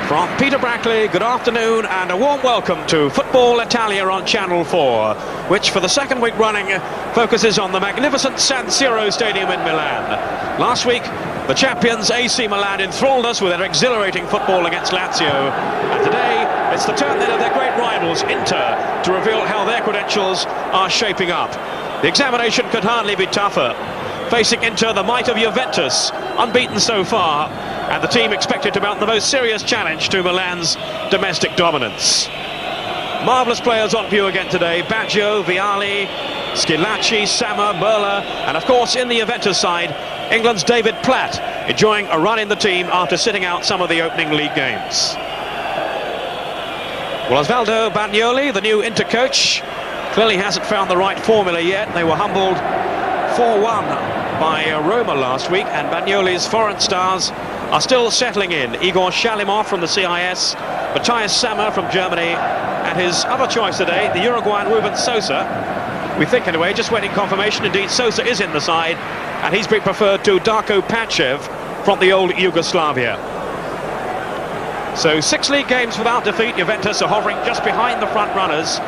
From Peter Brackley, good afternoon and a warm welcome to Football Italia on Channel 4, which for the second week running focuses on the magnificent San Siro Stadium in Milan. Last week, the champions AC Milan enthralled us with their exhilarating football against Lazio, and today it's the turn then of their great rivals, Inter, to reveal how their credentials are shaping up. The examination could hardly be tougher. Facing Inter, the might of Juventus, unbeaten so far, and the team expected to mount the most serious challenge to Milan's domestic dominance. Marvellous players on view again today: Baggio, Vialli, Schillaci, Sammer, Merla, and of course in the Juventus side, England's David Platt, enjoying a run in the team after sitting out some of the opening league games. Well, Osvaldo Bagnoli, the new Inter coach, clearly hasn't found the right formula yet. They were humbled 4-1 by Roma last week, and Bagnoli's foreign stars are still settling in. Igor Shalimov from the CIS, Matthias Sammer from Germany, and his other choice today, the Uruguayan Ruben SOSA. We think anyway, just waiting confirmation. Indeed, SOSA is in the side, and he's been preferred to Darko Panchev from the old Yugoslavia. So 6 league games without defeat. Juventus are hovering just behind the front runners.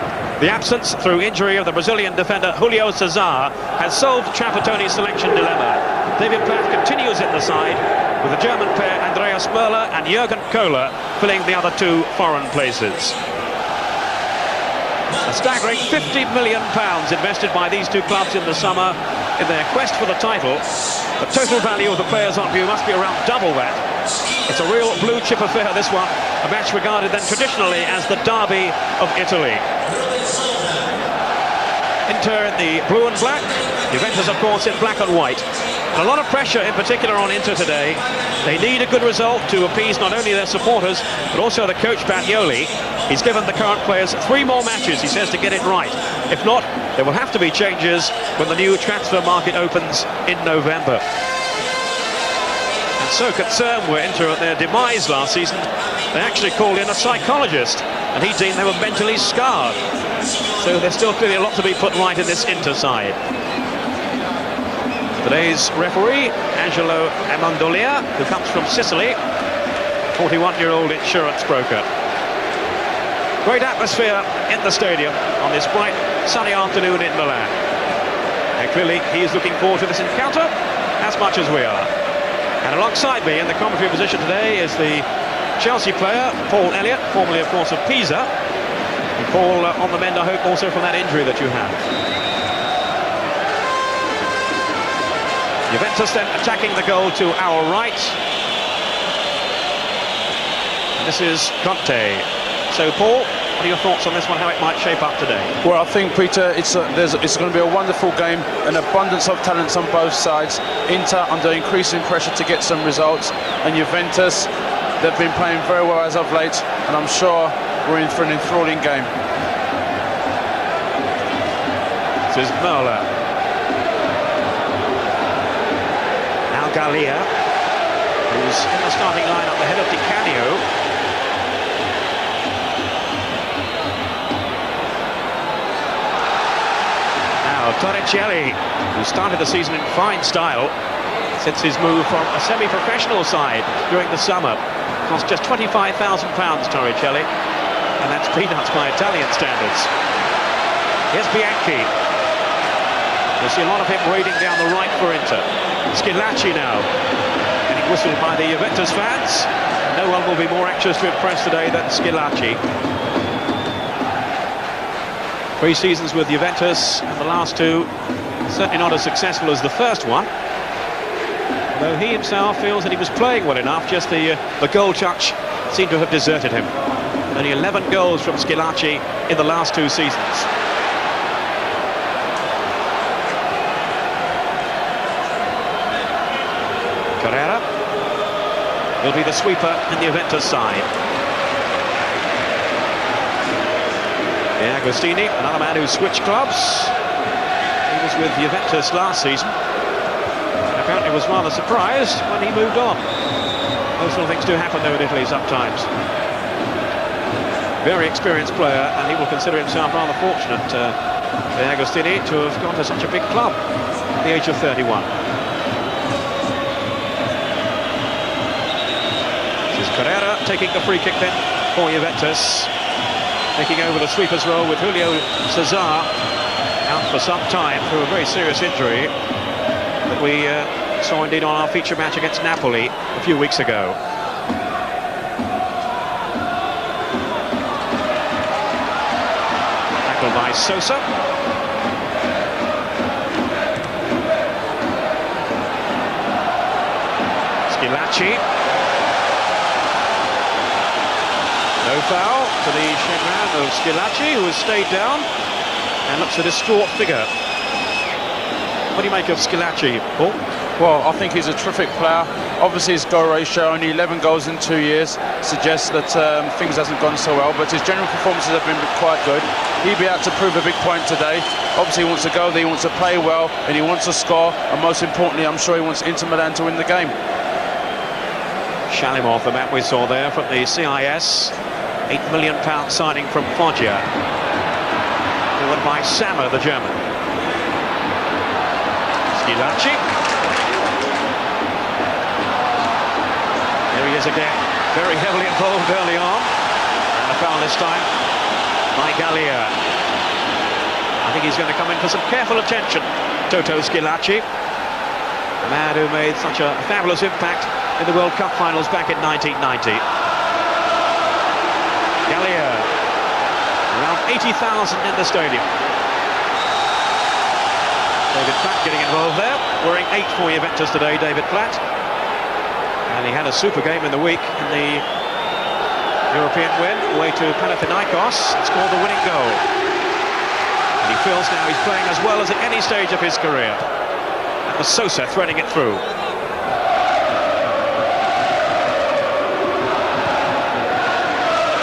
The absence through injury of the Brazilian defender Julio Cesar has solved Trapattoni's selection dilemma. David Platt continues in the side, with the German pair Andreas Merla and Jürgen Kohler filling the other 2 foreign places. A staggering £50 million invested by these 2 clubs in the summer in their quest for the title. The total value of the players on view must be around double that. It's a real blue chip affair, this one, a match regarded then traditionally as the derby of Italy. Inter in the blue and black, Juventus of course in black and white. And a lot of pressure in particular on Inter today. They need a good result to appease not only their supporters but also the coach Bagnoli. He's given the current players 3 more matches, he says, to get it right. If not, there will have to be changes when the new transfer market opens in November. And so concerned were Inter at their demise last season, they actually called in a psychologist, and he deemed they were mentally scarred. So there's still clearly a lot to be put right in this Inter side. Today's referee, Angelo Amondolia, who comes from Sicily, 41-year-old insurance broker. Great atmosphere in the stadium on this bright, sunny afternoon in Milan. And clearly he is looking forward to this encounter as much as we are. And alongside me in the commentary position today is the Chelsea player, Paul Elliott, formerly of course of Pisa. And Paul, on the mend, I hope, also from that injury that you had. Juventus then attacking the goal to our right. And this is Conte. So, Paul, what are your thoughts on this one, how it might shape up today? Well, I think, Peter, it's going to be a wonderful game, an abundance of talents on both sides. Inter under increasing pressure to get some results, and Juventus, they've been playing very well as of late, and I'm sure we're in for an enthralling game. This is Merla. Now GALIA, who's in the starting lineup ahead of Di Canio. Torricelli, who started the season in fine style since his move from a semi-professional side during the summer. Cost just £25,000, Torricelli, and that's peanuts by Italian standards. Here's Bianchi. You'll see a lot of him raiding down the right for Inter. Schillaci now, getting whistled by the Juventus fans. No one will be more anxious to impress today than Schillaci. 3 seasons with Juventus, and the last 2 certainly not as successful as the first one. Though he himself feels that he was playing well enough, just the goal touch seemed to have deserted him. Only 11 goals from Schillaci in the last 2 seasons. Carrera will be the sweeper in the Juventus side. Agostini, another man who switched clubs. He was with Juventus last season, and apparently was rather surprised when he moved on. Those sort of things do happen though in Italy sometimes. Very experienced player, and he will consider himself rather fortunate, Agostini, to have gone to such a big club at the age of 31. This is Carrera taking the free kick then for Juventus. Taking over the sweeper's role with Julio Cesar out for some time through a very serious injury that we saw indeed on our feature match against Napoli a few weeks ago. Tackled by SOSA. Schilacci. No foul to the chagrin of Schilacci, who has stayed down and looks a distraught figure. What do you make of Schilacci, Paul? Well, I think he's a terrific player. Obviously his goal ratio, only 11 goals in 2 years, suggests that things hasn't gone so well, but his general performances have been quite good. He'll be out to prove a big point today. Obviously he wants to go there, he wants to play well, and he wants to score, and most importantly, I'm sure he wants Inter Milan to win the game. Shalimov, the map we saw there from the CIS. £8 million signing from Foggia. Forward by Sammer, the German. Schilacci. There he is again, very heavily involved early on. And a foul this time by GALIA. I think he's going to come in for some careful attention. Toto Schilacci, a man who made such a fabulous impact in the World Cup finals back in 1990. GALIA, around 80,000 in the stadium. David Platt getting involved there, wearing 8 for Juventus today, David Platt. And he had a super game in the week in the European win, away to Panathinaikos, and scored the winning goal. And he feels now he's playing as well as at any stage of his career. And the SOSA threading it through.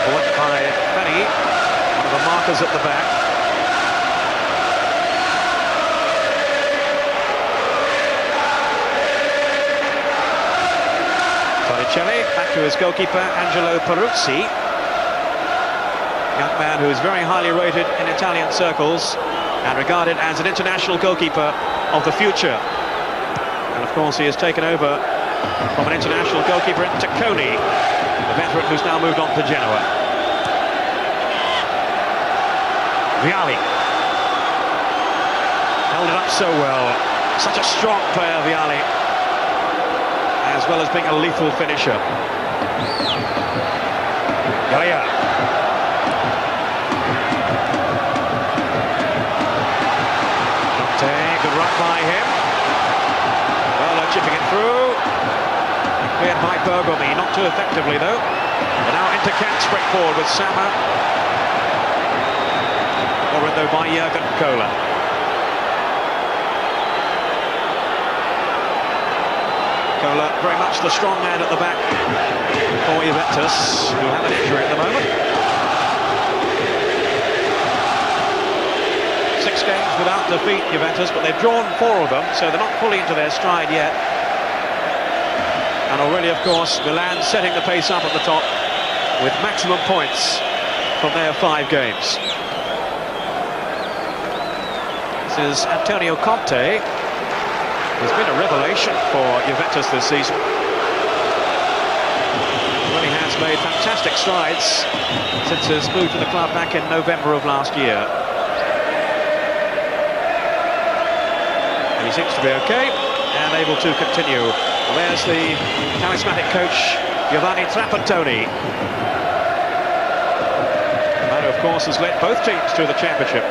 Bought by FALLI, one of the markers at the back. Back to his goalkeeper, Angelo Peruzzi. Young man who is very highly rated in Italian circles and regarded as an international goalkeeper of the future. And of course he has taken over from an international goalkeeper in Stagione, the veteran who's now moved on to Genoa. Vialli. Held it up so well. Such a strong player, Vialli, as well as being a lethal finisher. Galia. Good run by him. Well, chipping it through. Cleared by Bergomi, not too effectively though. And now into Kent, spread forward with Sammer. Forward though by Jurgen Kohler. Kohler, very much the strong man at the back for Juventus, who have an injury at the moment. 6 games without defeat, Juventus, but they've drawn 4 of them, so they're not fully into their stride yet. And already, of course, Milan setting the pace up at the top with maximum points from their 5 games. This is Antonio Conte. He's been a revelation for Juventus this season. He really has made fantastic strides since his move to the club back in November of last year. And he seems to be okay and able to continue. Well, there's the charismatic coach, Giovanni Trapattoni. The man who, of course, has led both teams to the championship.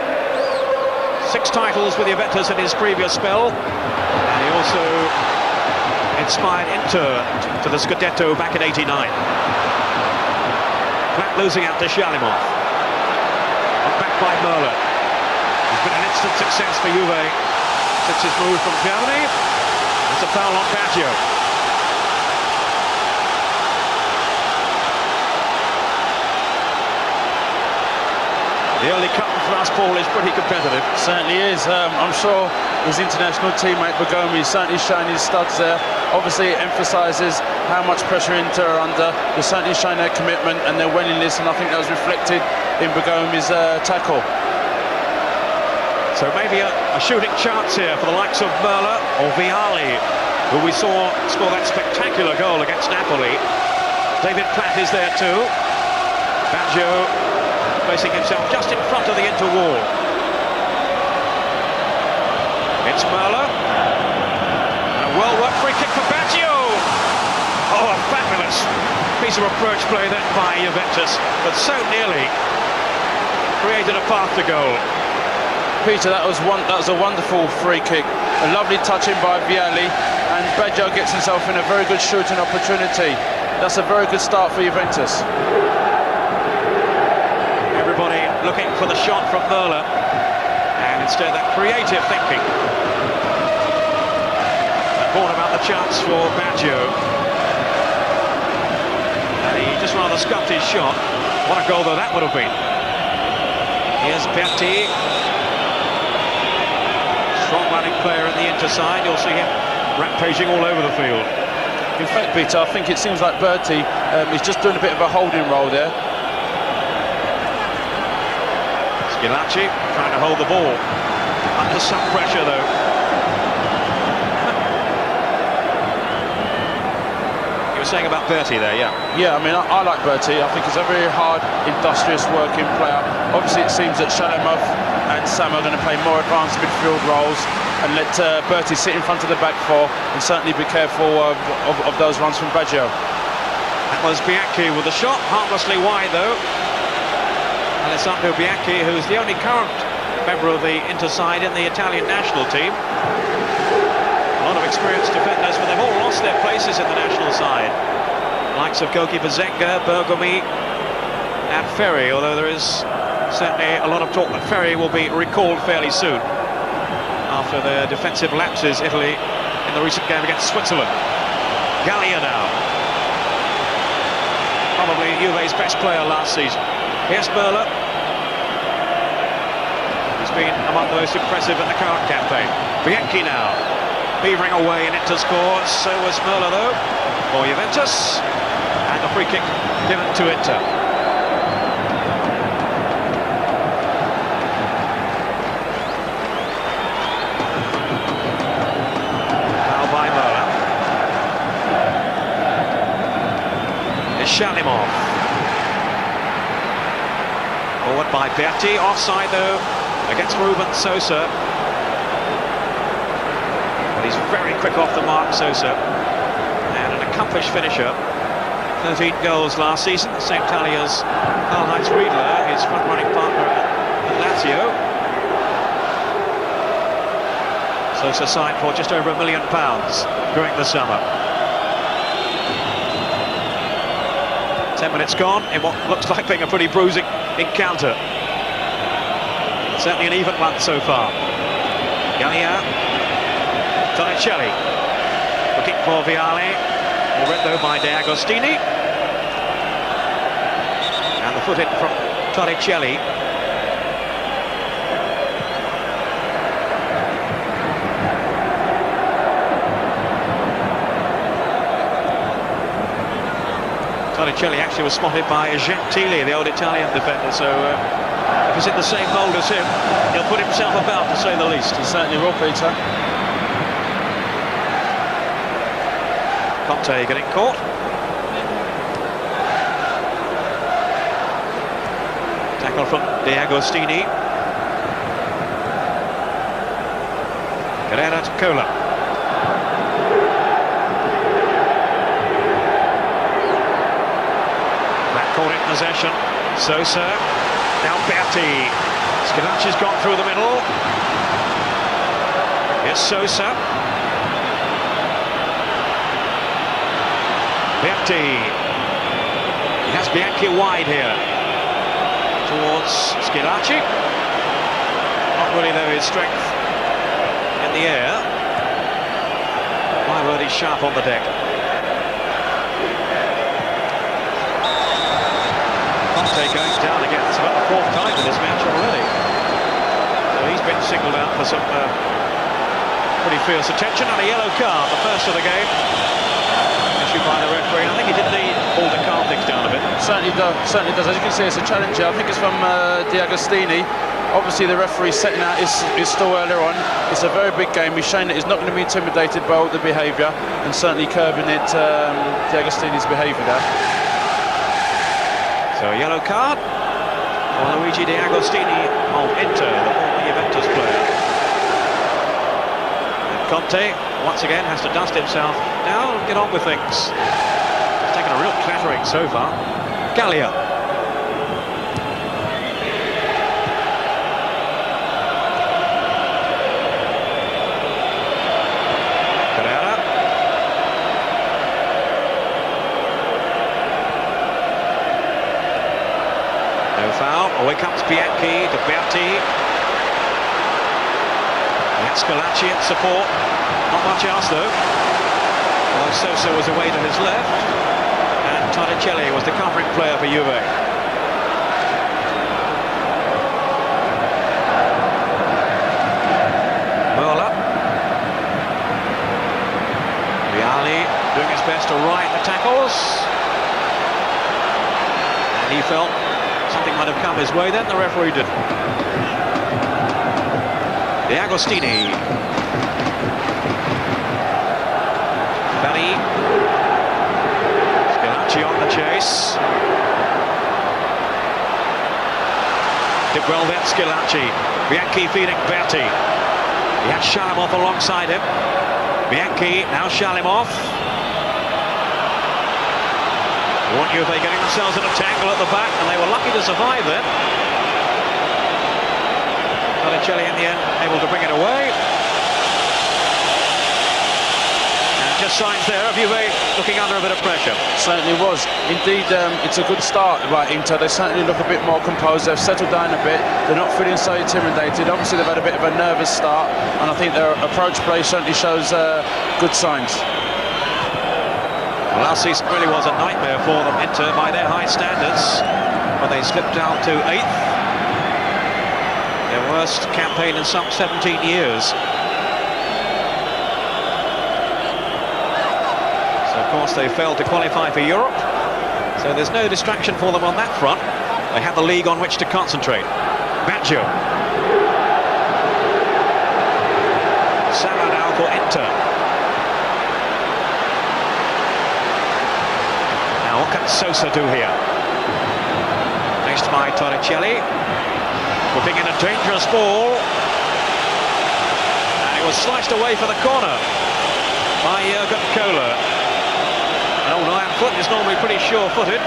6 titles with Juventus in his previous spell. And he also inspired Inter to the Scudetto back in '89. Platt losing out to Shalimov. Back by Merlin. He's been an instant success for Juve since his move from Germany. It's a foul on Baggio. The early cut and thrust ball is pretty competitive. Certainly is. I'm sure his international teammate Bergomi is certainly showing his studs there. Obviously it emphasises how much pressure Inter are under. They're certainly showing their commitment and their willingness, and I think that was reflected in Bergomi's tackle. So maybe a shooting chance here for the likes of Merla or Vialli, who we saw score that spectacular goal against Napoli. David Platt is there too. Baggio placing himself just in front of the Inter wall. It's Merlo. And a well-worked free kick for Baggio. Oh, a fabulous piece of approach play then by Juventus, but so nearly created a path to goal. Peter, that was a wonderful free kick. A lovely touch in by Vialli, and Baggio gets himself in a very good shooting opportunity. That's a very good start for Juventus. Everybody looking for the shot from Merlo, and instead that creative thinking brought about the chance for Baggio. And he just rather scuffed his shot. What a goal though that would have been. Here's Berti. Strong running player in the Inter side. You'll see him rampaging all over the field. In fact, Peter, I think it seems like Berti is just doing a bit of a holding role there. Schilacci trying to hold the ball. Under some pressure though. You were saying about Berti there, yeah? Yeah, I mean, I like Berti. I think he's a very hard, industrious working player. Obviously, it seems that Shalamov and Sam are going to play more advanced midfield roles and let Berti sit in front of the back four and certainly be careful of those runs from Baggio. That was Bianchi with the shot, harmlessly wide though. Alessandro Bianchi, who's the only current member of the Inter side in the Italian national team. A lot of experienced defenders, but they've all lost their places in the national side. Likes of goalkeeper Zenga, Bergomi and Ferri, although there is certainly a lot of talk that Ferri will be recalled fairly soon after their defensive lapses, Italy, in the recent game against Switzerland. Gallia now. Probably Juve's best player last season. Here's Merlo. He's been among the most impressive in the current campaign. Bianchi now, beavering away in Inter scores. So was Merlo though, for Juventus. And a free kick given to Inter. Shalimov. Forward by Berti, offside though against Ruben SOSA. But he's very quick off the mark, SOSA, and an accomplished finisher. 13 goals last season, the same tally as Karl-Heinz Riedler, his front-running partner at Lazio. SOSA signed for just over £1 million during the summer. 10 minutes gone in what looks like being a pretty bruising encounter. Certainly an even one so far. Gallia, Torricelli, looking for Vialli, Loretto by Agostini, and the foot in from Torricelli. Torricelli actually was spotted by Gentili, the old Italian defender, so if he's in the same mould as him, he'll put himself about, to say the least. He certainly will, Peter. Conte getting caught. Tackle from Agostini. Carrera to Cola. Caught in possession. SOSA. Now Berti. Schilacci's gone through the middle. Here's SOSA. Berti. He has Bianchi wide here. Towards Schilacci. Not really though his strength in the air. My word, he's sharp on the deck. Conte going down again. It's about the fourth time in this match already. So he's been singled out for some pretty fierce attention, and a yellow card, the first of the game, issued by the referee. I think he did need all to calm things down a bit. Certainly does. As you can see, it's a challenge here. I think it's from Agostini. Obviously, the referee setting out is still earlier on. It's a very big game. He's shown that he's not going to be intimidated by all the behaviour, and certainly curbing it, Agostini's behaviour there. So a yellow card for Luigi De Agostini of Inter, the former Juventus player. And Conte, once again, has to dust himself down and get on with things. He's taken a real clattering so far. Gallia. Foul. Away comes Bianchi to Berti. And Schillaci in support. Not much else though. Although SOSA was away to his left. And Torricelli was the covering player for Juve. Möller. Vialli doing his best to right the tackles. And he felt something might have come his way then, the referee didn't. De Agostini. Falli. Schillaci on the chase. Did well then, Schillaci. Bianchi feeding Berti. He had Shalimov alongside him. Bianchi, now Shalimov. Want Juve getting themselves in a tangle at the back, and they were lucky to survive then. Torricelli in the end able to bring it away. And just signs there of Juve looking under a bit of pressure. Certainly was. Indeed, it's a good start by Inter. They certainly look a bit more composed. They've settled down a bit. They're not feeling so intimidated. Obviously, they've had a bit of a nervous start, and I think their approach play certainly shows good signs. Well, last season really was a nightmare for them, Inter, by their high standards, but they slipped down to 8th. Their worst campaign in some 17 years. So, of course, they failed to qualify for Europe, so there's no distraction for them on that front. They have the league on which to concentrate. Baggio. Salah now for Inter. What can SOSA do here? Faced by Torricelli. Whipping in a dangerous ball. And it was sliced away for the corner by Jurgen Kohler. An old iron foot is normally pretty sure-footed.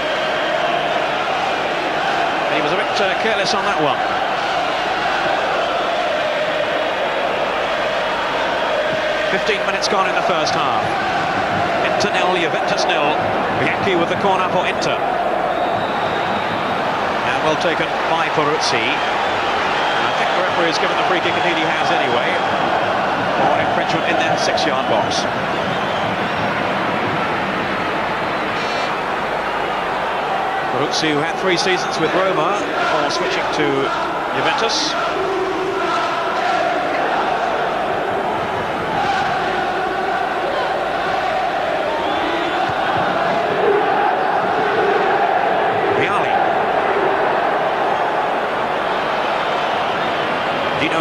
And he was a bit careless on that one. "15 minutes gone in the first half. Inter 0, Juventus 0. Bianchi with the corner for Inter. And well taken by Peruzzi. I think the referee has given the free kick, indeed he has anyway, for an infringement in their 6-yard box. Peruzzi, who had 3 seasons with Roma, before switching to Juventus.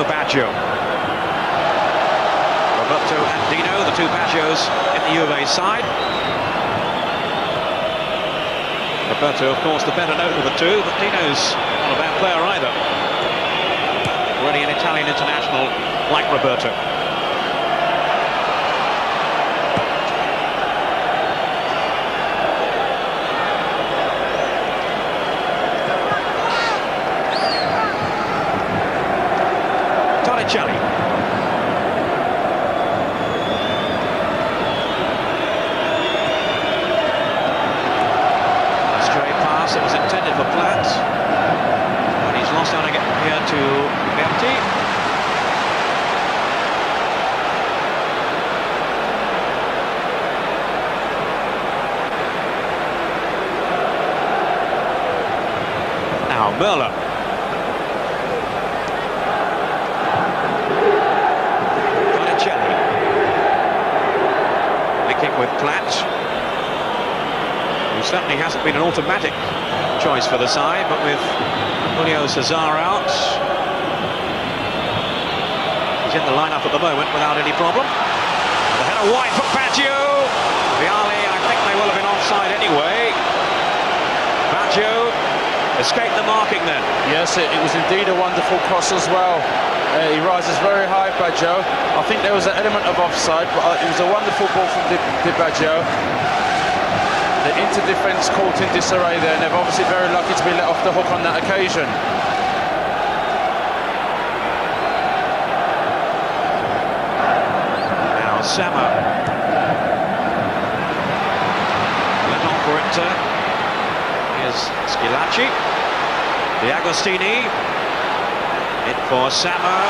Baggio. Roberto and Dino, the two Baggios in the Juve side. Roberto, of course, the better note of the two, but Dino's not a bad player either. Already an Italian international like Roberto. Torricelli. Stray pass, it was intended for Platt. And he's lost out again here to Berti. Now Möller. With Platt, who certainly hasn't been an automatic choice for the side, but with Julio Cesar out, he's in the lineup at the moment without any problem. The header wide for Baggio. Vialli, I think they will have been offside anyway. Baggio escaped the marking then. Yes, it was indeed a wonderful cross as well. He rises very high, Baggio. I think there was an element of offside, but it was a wonderful ball from Di Baggio. The inter-defence caught in disarray there, and they're obviously very lucky to be let off the hook on that occasion. Now Sama. Let on for Inter. Here's Schilacci. The Agostini. In for Sama.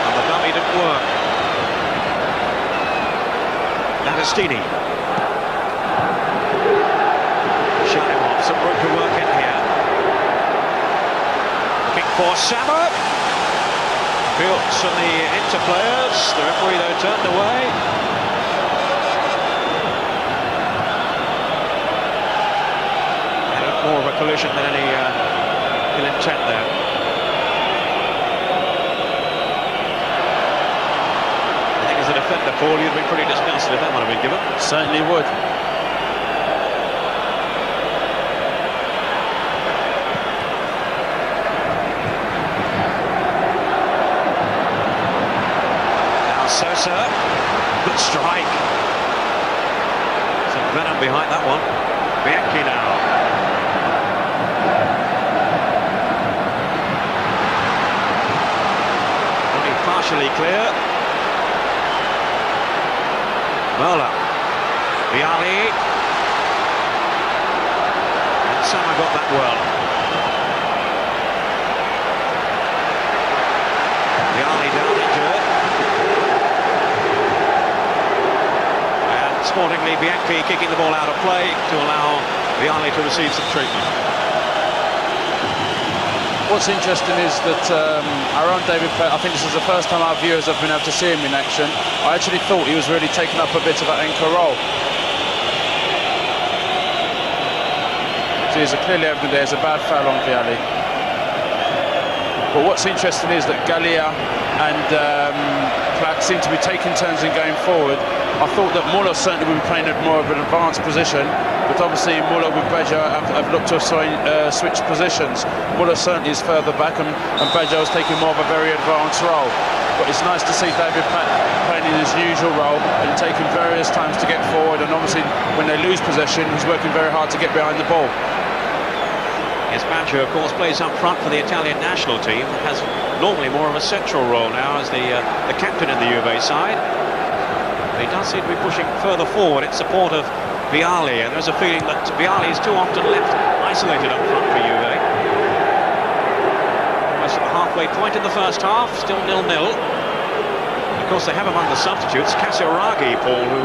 And the dummy didn't work. Agostini. Shut him off. Some room to work in here. Looking for Sama. Built on the Inter players. The referee though turned away. And more of a collision than any ill intent there. I think as a defender, Paul, you'd be pretty disgusted if that one had been given. Certainly would. Now SOSA, good strike. Some venom behind that one. Bianchi now. Partially clear. Mola. Vialli. And Sama got that well. Vialli down injured. And sportingly, Bianchi kicking the ball out of play to allow Vialli to receive some treatment. What's interesting is that our own David Platt, I think this is the first time our viewers have been able to see him in action. I actually thought he was really taking up a bit of an anchor role. So there's clearly evident there's a bad foul on Vialli. But what's interesting is that GALIA and Platt seem to be taking turns in going forward. I thought that Muller certainly would be playing at more of an advanced position, but obviously Muller with Baggio have looked to switch positions. Muller certainly is further back, and Baggio is taking more of a very advanced role. But it's nice to see David Platt playing in his usual role and taking various times to get forward, and obviously when they lose possession, he's working very hard to get behind the ball. Yes, Baggio, of course, plays up front for the Italian national team, has normally more of a central role now as the captain in the Juve side. He does seem to be pushing further forward in support of Vialli, and there's a feeling that Vialli is too often left isolated up front for Juve. Almost at the halfway point in the first half, still 0-0. Of course, they have among the substitutes Casiraghi, Paul, who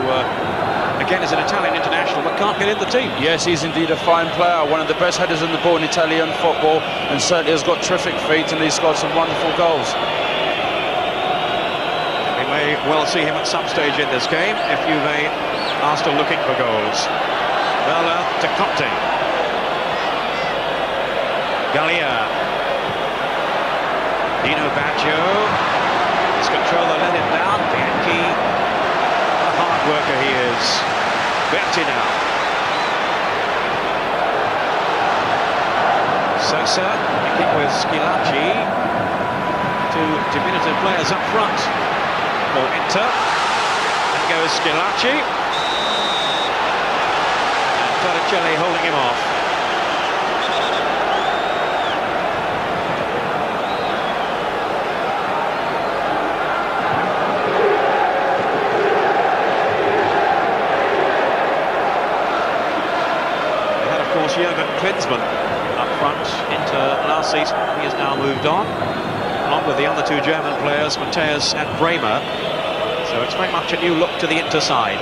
again is an Italian international but can't get in the team. Yes, he's indeed a fine player, one of the best headers in the ball in Italian football, and certainly has got terrific feet, and he's scored some wonderful goals. May well see him at some stage in this game if Juve are still looking for goals. Bella to Conte. Galia. Dino Baggio. His controller let him down. Bianchi. What a hard worker he is. Bianchi now. SOSA kicking with Schilacci. Two diminutive players up front for Inter. And goes Schilacci. And Torricelli holding him off. They had, of course, Jürgen Klinsmann up front. Inter last season. He has now moved on, along with the other two German players, Matthias and Bremer. So it's very much a new look to the Inter side.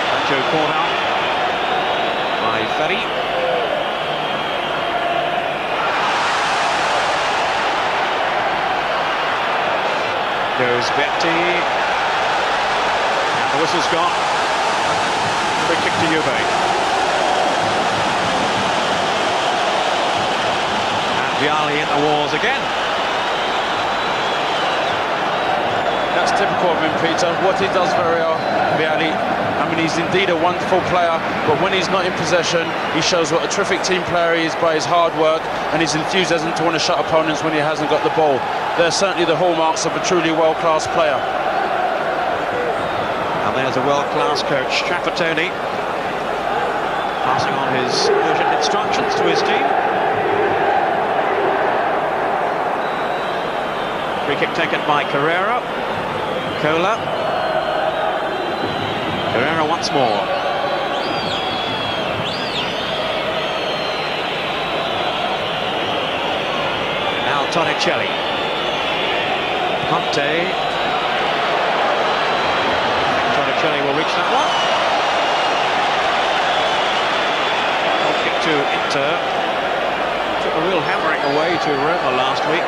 Baggio caught out by Ferri. Goes Betti. And the whistle's gone. Free kick to Juve. And Vialli in the walls again. That's typical of him, Peter. What he does very well, Vialli, I mean, he's indeed a wonderful player, but when he's not in possession, he shows what a terrific team player he is by his hard work and his enthusiasm to want to shut opponents when he hasn't got the ball. They're certainly the hallmarks of a truly world-class player. And there's a world-class coach, Trapattoni, passing on his urgent instructions to his team. Free kick taken by Carrera. Cola. Carrera once more. Now Torricelli. Conte. Torricelli will reach that one. Goal kick to Inter. Took a real hammering away to Roma last week.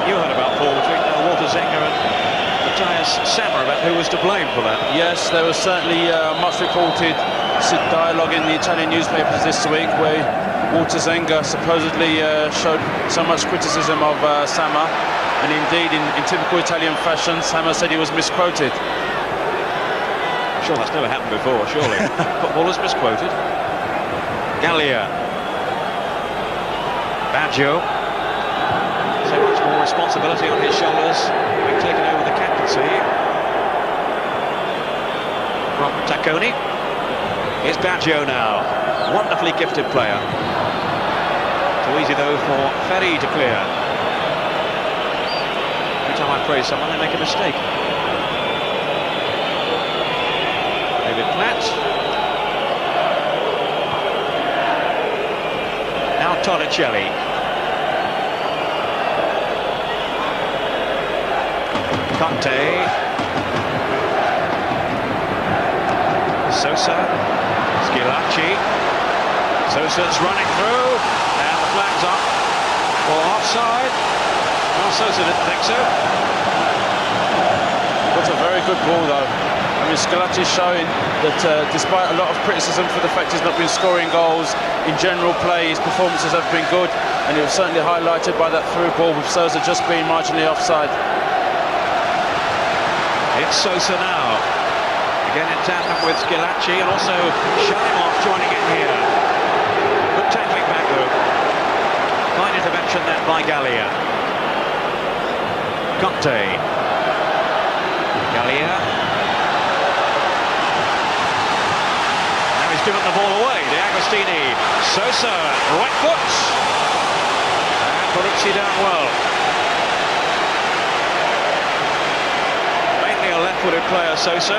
You heard about Paul between Walter Zenga and Matthias about who was to blame for that. Yes, there was certainly much reported dialogue in the Italian newspapers this week where Walter Zenga supposedly showed so much criticism of Sama, and indeed in typical Italian fashion, Sama said he was misquoted. I'm sure that's never happened before, surely. Footballers misquoted. Gallia. Baggio. So much more responsibility on his shoulders, having taken over the captaincy from Tacconi. Here's Baggio now, wonderfully gifted player. Too easy though for Ferri to clear. Every time I praise someone, they make a mistake. David Platt. Now Torricelli. Conte. SOSA. Schilacci. SOSA's running through, and the flag's up for offside. Well, SOSA didn't think so. What a very good ball, though. I mean, Schilacci's showing that despite a lot of criticism for the fact he's not been scoring goals, in general play, his performances have been good, and it was certainly highlighted by that through ball with SOSA just being marginally offside. It's SOSA now, again in tandem with Schilacci, and also Shalimov joining in here. Good tackling back though. Fine intervention then by Gallia. Conte. Gallia. Now he's given the ball away to Agostini. SOSA, right foot. And PERUZZI down well. Left-footed player, SOSA.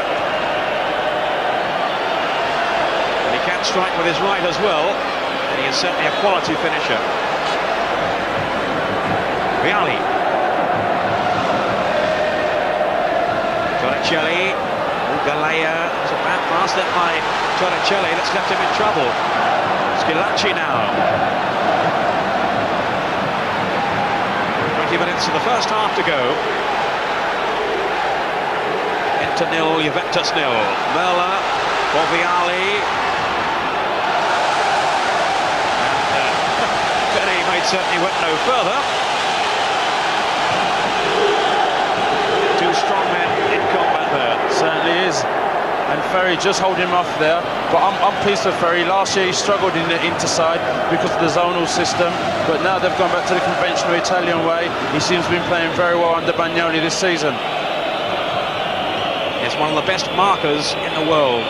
And he can strike with his right as well, and he is certainly a quality finisher. Vialli. Torricelli. Gallia. It's a bad pass there by Torricelli. That's left him in trouble. Schilacci now. 20 minutes of the first half to go. Inter 0, Juventus 0. Merla for Vialli. And Ferri certainly went no further. Two strong men in combat there. Certainly is. And Ferri just holding him off there. But I'm pleased with Ferri. Last year he struggled in the Inter side because of the zonal system. But now they've gone back to the conventional Italian way. He seems to be playing very well under Bagnoli this season. He's one of the best markers in the world,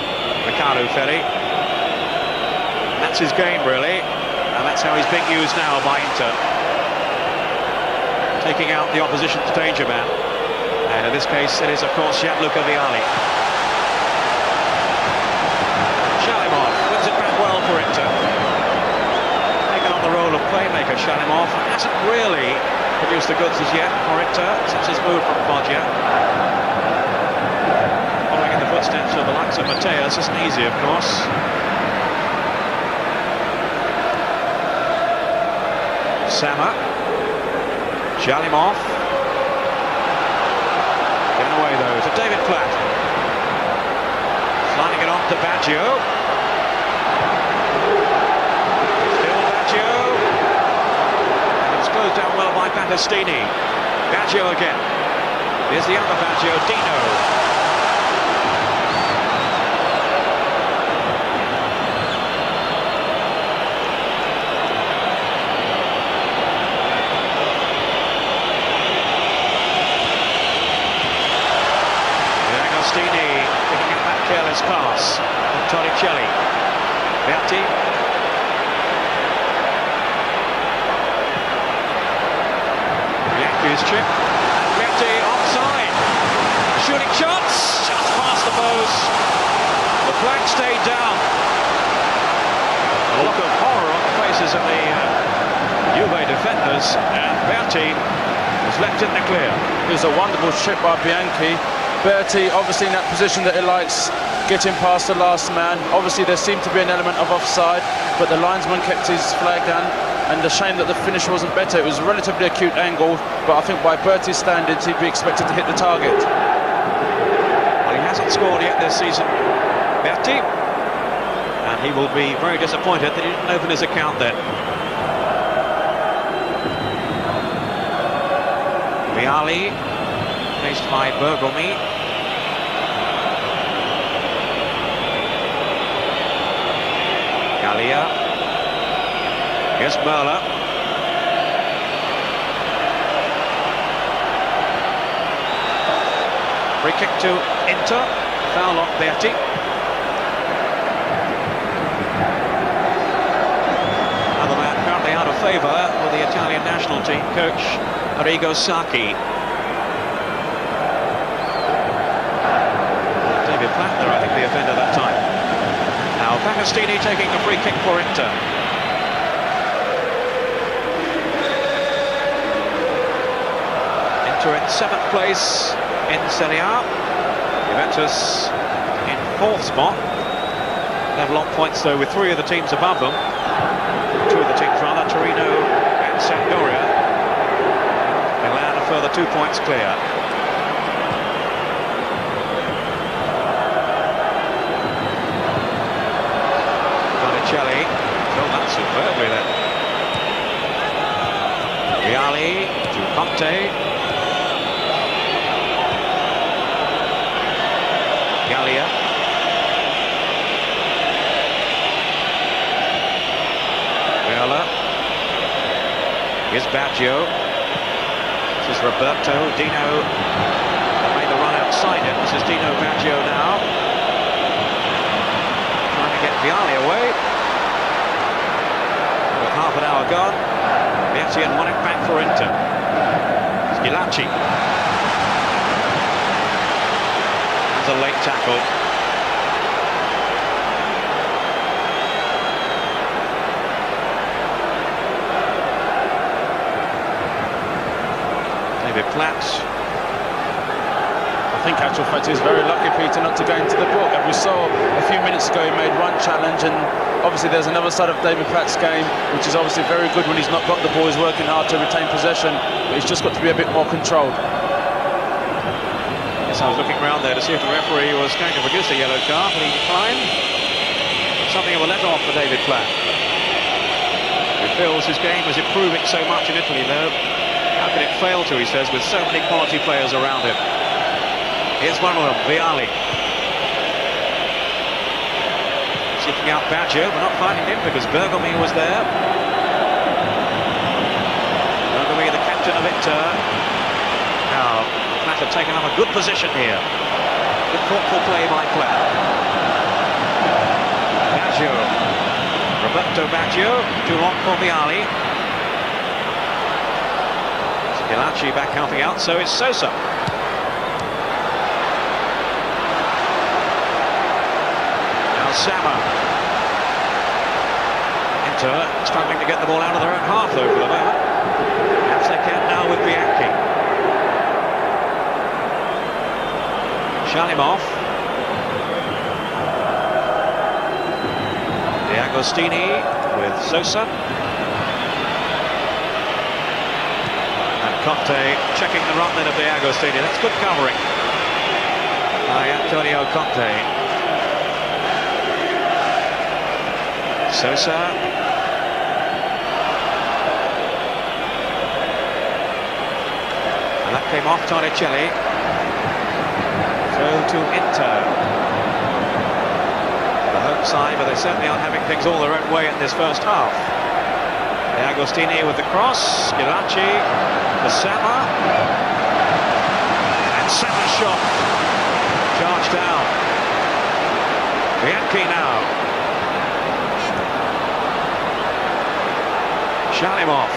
Riccardo Ferri. And that's his game, really. And that's how he's being used now by Inter. Taking out the opposition's danger man. And in this case, it is, of course, Gianluca Vialli. Shalimov wins it back well for Inter. Taking on the role of playmaker, Shalimov hasn't really produced the goods as yet for Inter since his move from Foggia. Following in the footsteps of the likes of Matthias isn't easy, of course. Sama. Shalimov. Given away though to David Platt. Sliding it on to Baggio. Still Baggio. And it was closed down well by Agostini. Baggio again. Here's the other Baggio, Dino. Agostini picking up that careless pass. Torricelli. Berti. Bianchi's chip. Berti offside. Shooting shots. Just past the post. The flag stayed down. A look of horror on the faces of the Juve defenders. And Berti was left in the clear. It was a wonderful chip by Bianchi. Berti obviously in that position that he likes, getting past the last man. Obviously there seemed to be an element of offside, but the linesman kept his flag down, and the shame that the finish wasn't better. It was a relatively acute angle, but I think by Berti's standards he'd be expected to hit the target. Well, he hasn't scored yet this season, Berti, and he will be very disappointed that he didn't open his account then. Vialli, faced by Bergomi. Galia. Here's Merla. Free kick to Inter. Foul on Berti. Another man currently out of favour with the Italian national team coach Arrigo Sacchi. Plattner, I think, the offender that time. Now Agostini taking the free kick for Inter. Inter in 7th place in Serie A. Juventus in 4th spot. Level on points though with 3 of the teams above them. 2 of the teams rather, Torino and Sampdoria. Milan a further 2 points clear. Torricelli, oh, that's superbly then. Vialli to Conte. Galia. Viola. Here's Baggio. This is Roberto. Dino made the run outside him. This is Dino Baggio now. Trying to get Vialli away. With half an hour gone, Matthias won it back for Inter. Schilacci. That's a late tackle. David Platt. I think actual fact he's very lucky, Peter, not to go into the book. As we saw a few minutes ago, he made one challenge, and obviously there's another side of David Platt's game, which is obviously very good when he's not got the ball. He's working hard to retain possession, but he's just got to be a bit more controlled. Yes, I was looking around there to see if the referee was going to produce a yellow card, but he declined. Something of a let-off for David Platt. He feels his game is improving so much in Italy, though. How can it fail to, he says, with so many quality players around him. Here's one of them, Vialli. Seeking out Baggio, but not finding him because Bergomi was there. Bergomi, the captain of Inter. Now, Platt have taken up a good position here. Good thoughtful play by Platt. Baggio. Roberto Baggio, too long for Vialli. Schilacci back helping out, so it's Sosa. Sama. Inter struggling to get the ball out of their own half though for the moment. Perhaps they can now with Bianchi. Shalimov. De Agostini with Sosa. And Conte checking the run then of De Agostini. That's good covering by Antonio Conte. Sosa. And that came off Torricelli. Throw to Inter. The home side, but they certainly aren't having things all their own way in this first half. Agostini with the cross. SCHILLACI. The Sama. And Sama's shot. Charged down. Bianchi now. Shalimov.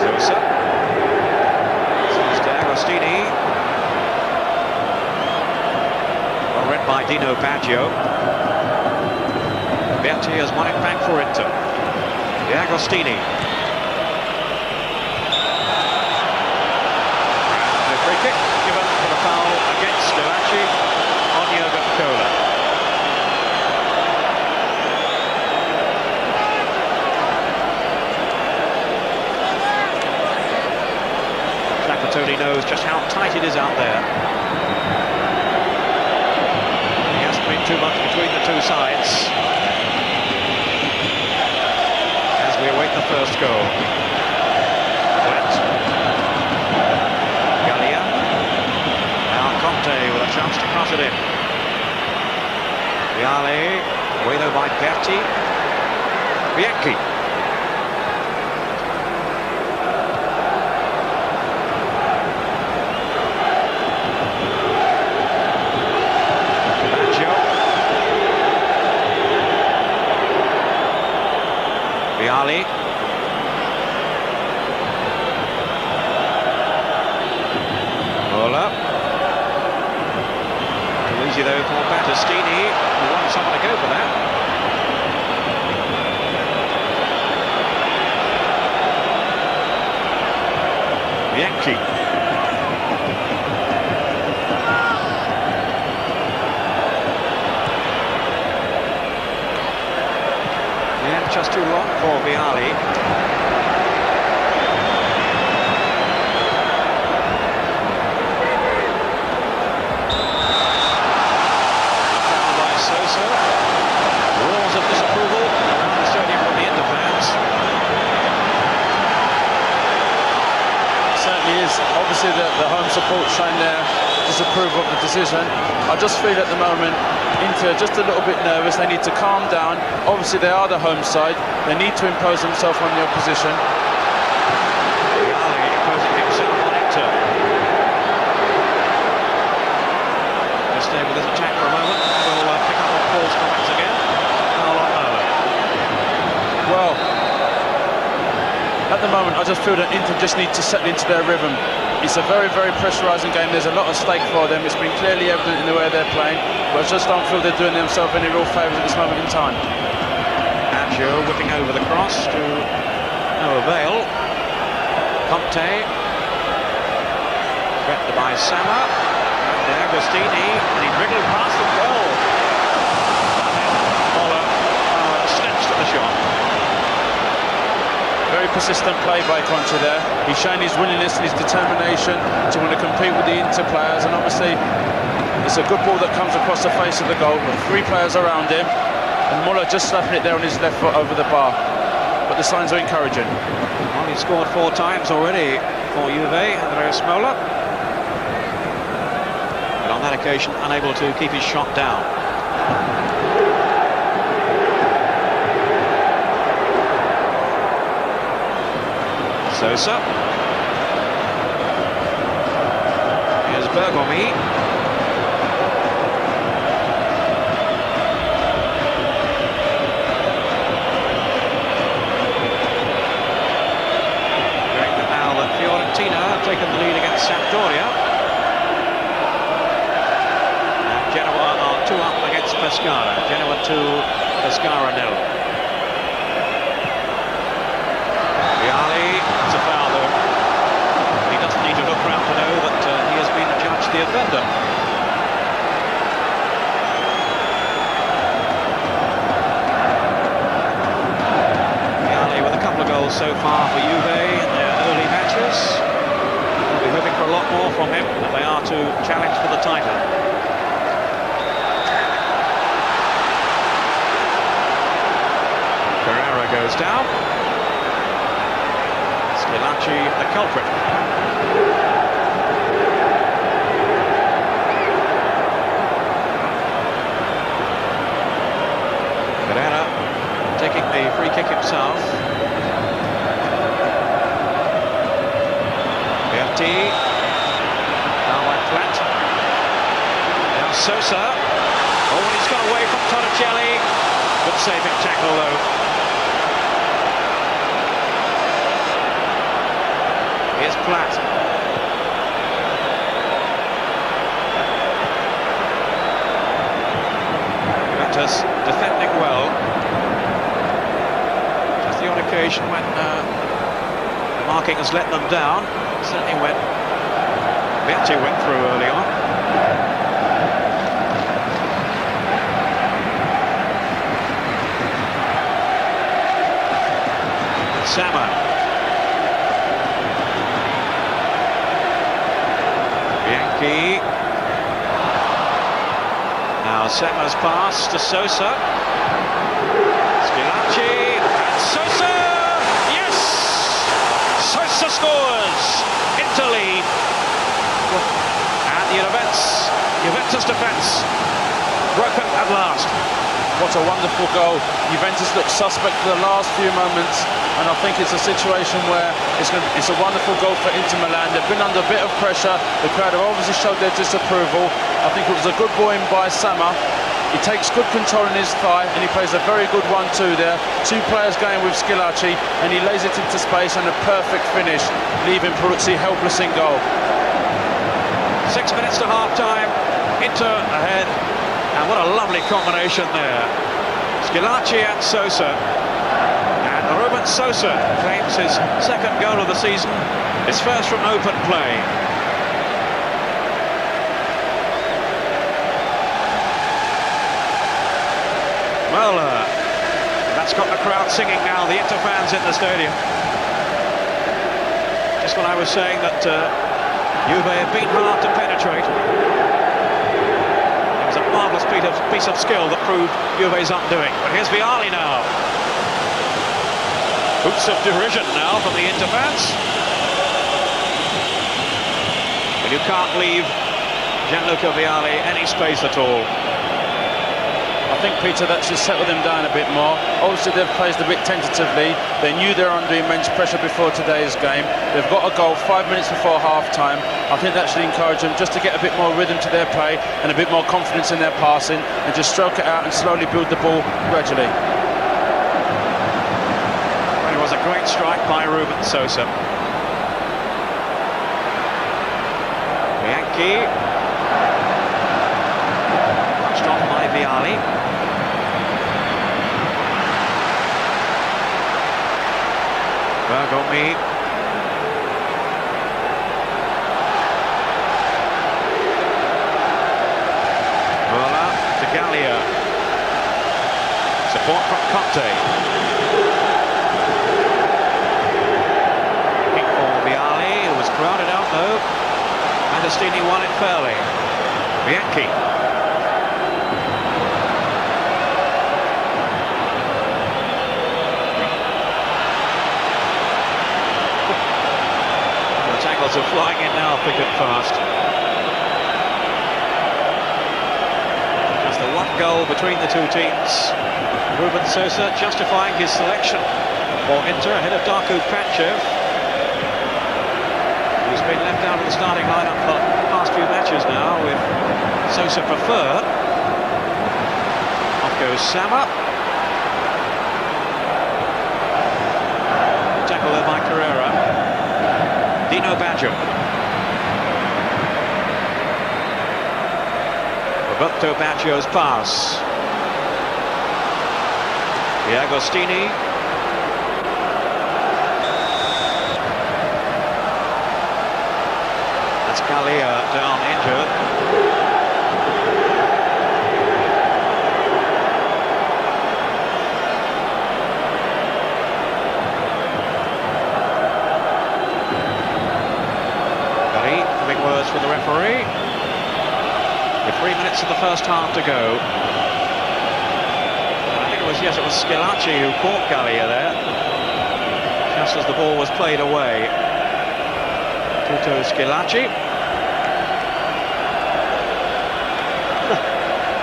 SOSA. Sees to Agostini. Well read by Dino Baggio. Berti has won it back for Inter. The Agostini. The free kick given for the foul against SCHILLACI on Jurgen Kohler. Trapattoni knows just how tight it is out there. He hasn't been too much between the two sides. We await the first goal. Wet. Galia. Now CONTE with a chance to cross it in. Viale. Away though by Berti. Bianchi. Baggio. Viale. Mola. Too easy though for Battistini, who wanted someone to go for that. Bianchi. Just too long for Viale. Foul by SOSA. Roars of disapproval around the stadium from the Inter fans. Certainly is. Obviously the home support showing their disapproval of the decision. I just feel at the moment Inter just a little bit nervous. They need to calm down. Obviously they are the home side. They need to impose themselves on the opposition. Viale imposing himself on Inter. Just stay with this attack for a moment. We'll pick up on Paul's comments again. Foul on Mola. Well, at the moment I just feel that Inter just need to settle into their rhythm. It's a very, very pressurising game. There's a lot of stake for them. It's been clearly evident in the way they're playing, but I just don't feel they're doing themselves any real favours at this moment in time. Baggio whipping over the cross to no avail. CONTE. Threatened by Sama. And Agostini. And he wriggled past the goal. And then Mola snatched at the shot. Very persistent play by CONTE there. He's shown his willingness and his determination to want to compete with the Inter players, and obviously it's a good ball that comes across the face of the goal with three players around him, and Muller just slapping it there on his left foot over the bar. But the signs are encouraging. Well, he's scored 4 times already for Juve, Andreas Mola. But on that occasion, unable to keep his shot down. SOSA. Here's Bergomi. Now that Fiorentina have taken the lead against Sampdoria. And Genoa are 2 up against Pescara. Genoa 2, Pescara 0. It's a foul though. He doesn't need to look round to know that he has been adjudged the offender. Viale with a couple of goals so far for Juve in their early matches. They'll be hoping for a lot more from him if they are to challenge for the title. goes down. Schillaci, the culprit. Pereira taking the free kick himself. Berti. Now went flat. Now SOSA. Oh, and he's got away from Torricelli. Good saving tackle though. Here's Platt. Juventus defending well. Just the odd occasion when the marking has let them down. Certainly when Berti went through early on. Sama. Bianchi. Now Sama's pass to SOSA. Schillaci. And SOSA! Yes! SOSA scores! Into lead. And the Juventus defence broken at last. What a wonderful goal. Juventus looked suspect for the last few moments, and I think it's a situation where it's a wonderful goal for Inter Milan. They've been under a bit of pressure. The crowd have obviously showed their disapproval. I think it was a good ball in by Sama. He takes good control in his thigh, and he plays a very good 1-2 there. Two players going with Schillaci, and he lays it into space, and a perfect finish, leaving Peruzzi helpless in goal. 6 minutes to half-time. Inter ahead. And what a lovely combination there. Schillaci and SOSA. And Ruben SOSA claims his second goal of the season, his first from open play. Well, that's got the crowd singing now, the Inter fans in the stadium. Just when I was saying that Juve have been hard to penetrate. It was a marvellous piece of skill that proved Juve's undoing. But here's Vialli now. Hoots of derision now from the Inter fans. But you can't leave Gianluca Vialli any space at all. I think, Peter, that should settle them down a bit more. Obviously, they've played a bit tentatively. They knew they were under immense pressure before today's game. They've got a goal 5 minutes before half-time. I think that should encourage them just to get a bit more rhythm to their play and a bit more confidence in their passing, and just stroke it out and slowly build the ball gradually. Well, it was a great strike by Ruben SOSA. Bianchi. Punched off by Vialli. Bergomi. Bola to GALIA. Support from CONTE. Kick for Vialli, who was crowded out though. Agostini won it fairly. Bianchi. Tackles are flying in now, thick and fast. Just the one goal between the two teams. Ruben SOSA justifying his selection for Inter ahead of Darko Panchev, who's been left out of the starting lineup for the past few matches now, with SOSA preferred. Off goes Sama. Tackle there by Carrera. Dino Baggio. Roberto Baggio's pass. The Agostini. That's GALIA down injured. Words for the referee. With 3 minutes of the first half to go. I think it yes, it was Schillaci who caught Gallia there, just as the ball was played away. Schillaci.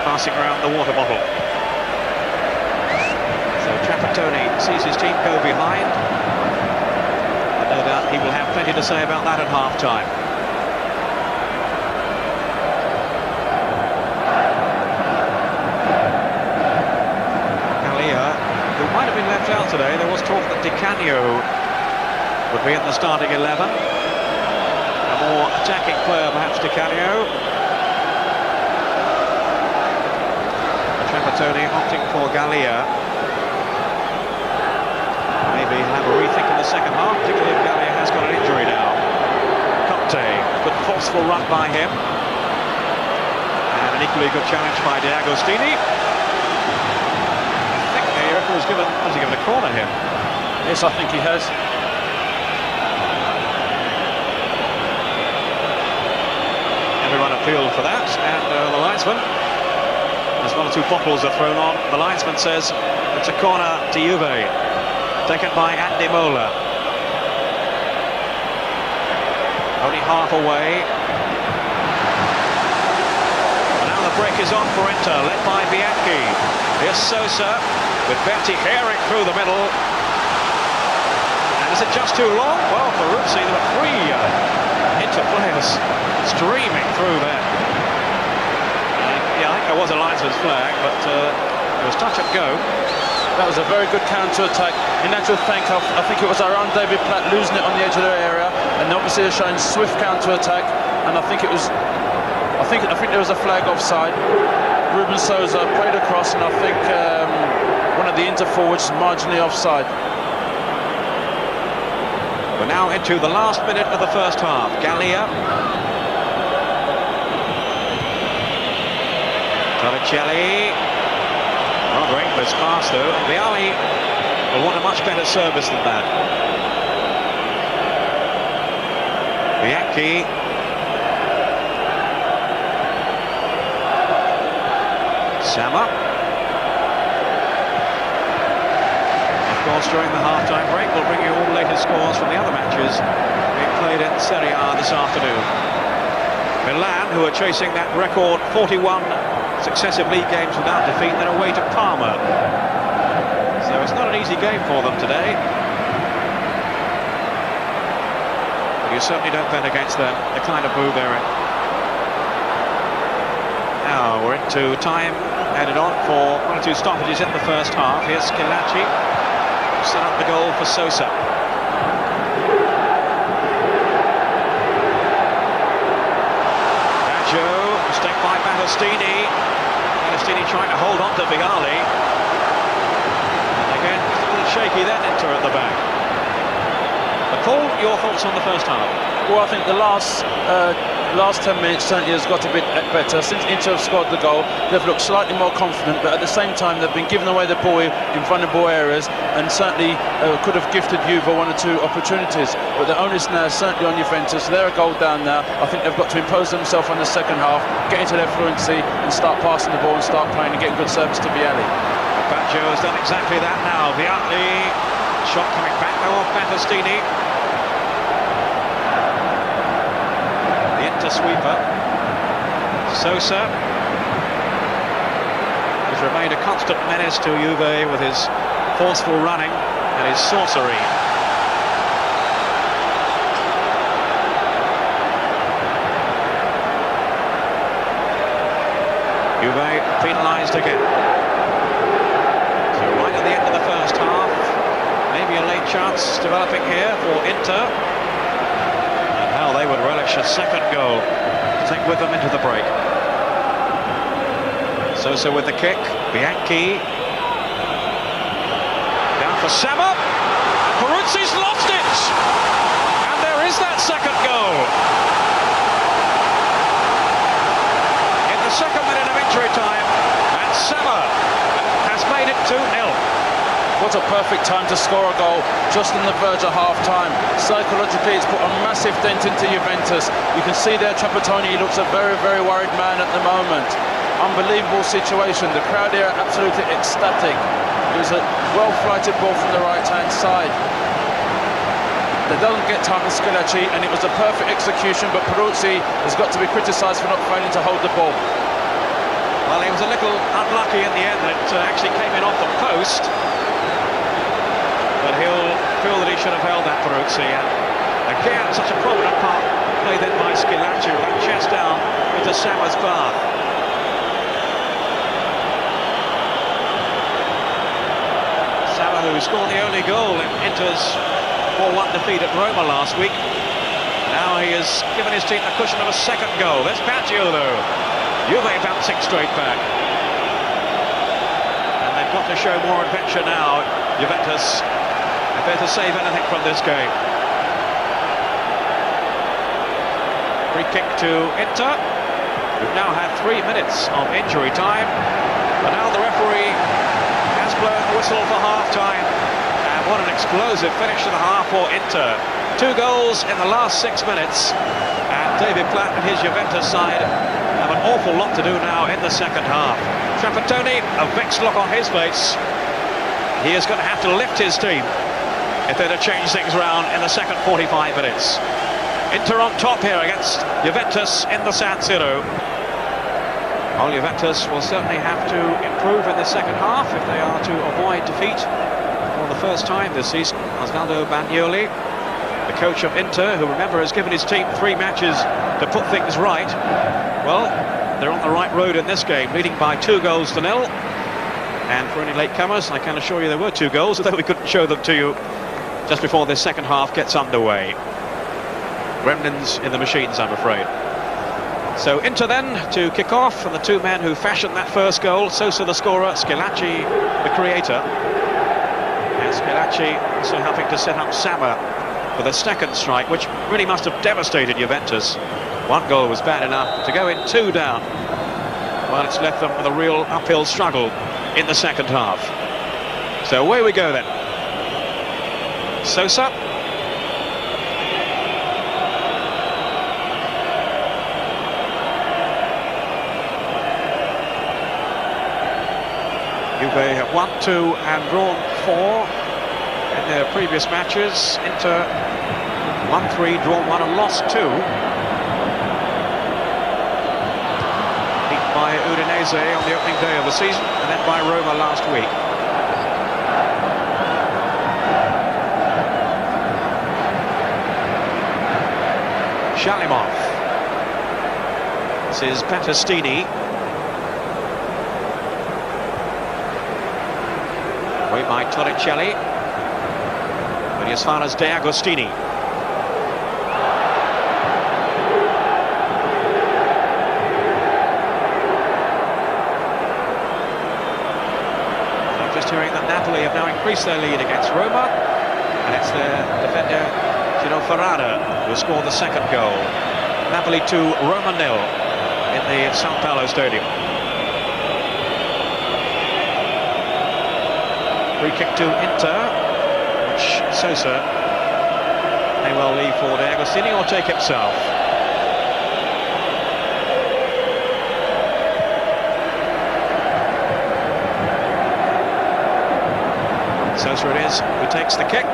Passing around the water bottle. So Trapattoni sees his team go behind. And no doubt he will have plenty to say about that at half-time. Gallia, who might have been left out today. There was talk that Di Canio would be in the starting 11. More attacking player, perhaps, Di Canio. Trapattoni opting for Gallia. Maybe he'll have a rethink in the second half, particularly if Gallia has got an injury now. Conte, good forceful run by him. And an equally good challenge by Agostini. I think the referee has given a corner here. Yes, I think he has. Everyone appealed for that, and the linesman, as one or two bottles are thrown on, the linesman says it's a corner to Juve, taken by Andy Mola. Only half away. And now the break is on for Inter, led by Bianchi. Here's Sosa, with Berti herring through the middle. And is it just too long? Well, PERUZZI, there were three Inter players streaming through there. Yeah, I think there was a linesman's flag, but it was touch and go. That was a very good counter-attack. In actual fact, I think it was our own David Platt losing it on the edge of their area, and obviously they're showing swift counter-attack. And I think there was a flag offside. Ruben SOSA played across, and I think one of the Inter forwards marginally offside. We're now into the last minute of the first half. Gallia. Torricelli. Rather aimless pass though. Vialli will want a much better service than that. Bianchi. Sama. Of course, during the half-time break, we'll bring you all the latest scores from the other matches being played in Serie A this afternoon. Milan, who are chasing that record 41 successive league games without defeat, then away to Parma. So it's not an easy game for them today. But you certainly don't bet against the kind of move they're in. Now we're into time added on for one or two stoppages in the first half. Here's Schillaci, set up the goal for Sosa. Mistake by Agostini. Agostini trying to hold on to Vialli. And again, just a little shaky then, Inter at the back. But Paul, your thoughts on the first half? Well, I think the last 10 minutes certainly has got a bit better. Since Inter have scored the goal, they've looked slightly more confident, but at the same time they've been giving away the ball in vulnerable areas, and certainly could have gifted Juve one or two opportunities. But the onus now is certainly on Juventus. They're a goal down now. I think they've got to impose themselves on the second half, get into their fluency and start passing the ball and start playing and getting good service to Vialli. Baggio has done exactly that now. Vialli, shot coming back though off Agostini. Sweeper. Sosa has remained a constant menace to Juve with his forceful running and his sorcery. Juve penalised again. So right at the end of the first half, maybe a late chance developing here for Inter. How they would relish a second goal to take with them into the break. Sosa with the kick. Bianchi. Down for Sama. PERUZZI's lost it! And there is that second goal. In the second minute of injury time, and Sama has made it 2-0. What a perfect time to score a goal, just on the verge of half-time. Psychologically, it's put a massive dent into Juventus. You can see there Trapattoni looks a very, very worried man at the moment. Unbelievable situation. The crowd here are absolutely ecstatic. It was a well-flighted ball from the right-hand side. That doesn't get time for Schillaci, and it was a perfect execution, but Peruzzi has got to be criticised for not failing to hold the ball. Well, he was a little unlucky in the end. It actually came in off the post. But he'll feel that he should have held that, Peruzzi. And again, such a prominent part played then by Schillaci, with that chest down into Sama's path. Sama, who scored the only goal in Inter's 4-1 defeat at Roma last week. Now he has given his team the cushion of a second goal. There's Stagione, though. Juve bouncing straight back. And they've got to show more adventure now, Juventus, if they're to save anything from this game. Free kick to Inter. We've now had 3 minutes of injury time. But now the referee has blown the whistle for half-time. And what an explosive finish to the half for Inter. 2 goals in the last 6 minutes. And David Platt and his Juventus side have an awful lot to do now in the second half. Trapattoni, a vexed look on his face. He is going to have to lift his team if they're to change things around in the second 45 minutes. Inter on top here against Juventus in the San Siro. Well, Juventus will certainly have to improve in the second half if they are to avoid defeat for the first time this season. Osvaldo Bagnoli, the coach of Inter, who, remember, has given his team 3 matches to put things right. Well, they're on the right road in this game, leading by 2 goals to 0. And for any latecomers, I can assure you there were 2 goals, although we couldn't show them to you just before this second half gets underway. Gremlins in the machines, I'm afraid. So Inter then to kick off, and the 2 men who fashioned that first goal, Sosa the scorer, Schillaci the creator. And Schillaci also helping to set up Sama for the second strike, which really must have devastated Juventus. 1 goal was bad enough to go in 2 down. Well, it's left them with a real uphill struggle in the second half. So away we go then. Sosa. Juve have won 2 and drawn 4 in their previous matches. Inter won 3, drawn 1 and lost 2. Beaten by Udinese on the opening day of the season, and then by Roma last week. Shalimov. This is Battistini. Away by Torricelli. But as far as Agostini. I'm just hearing that Napoli have now increased their lead against Roma. And it's their defender, Gino Ferrara, who scored the second goal. Napoli 2, Roma 0 in the Sao Paulo Stadium. Free kick to Inter, which Sosa may well leave for Agostini or take himself. Sosa it is who takes the kick.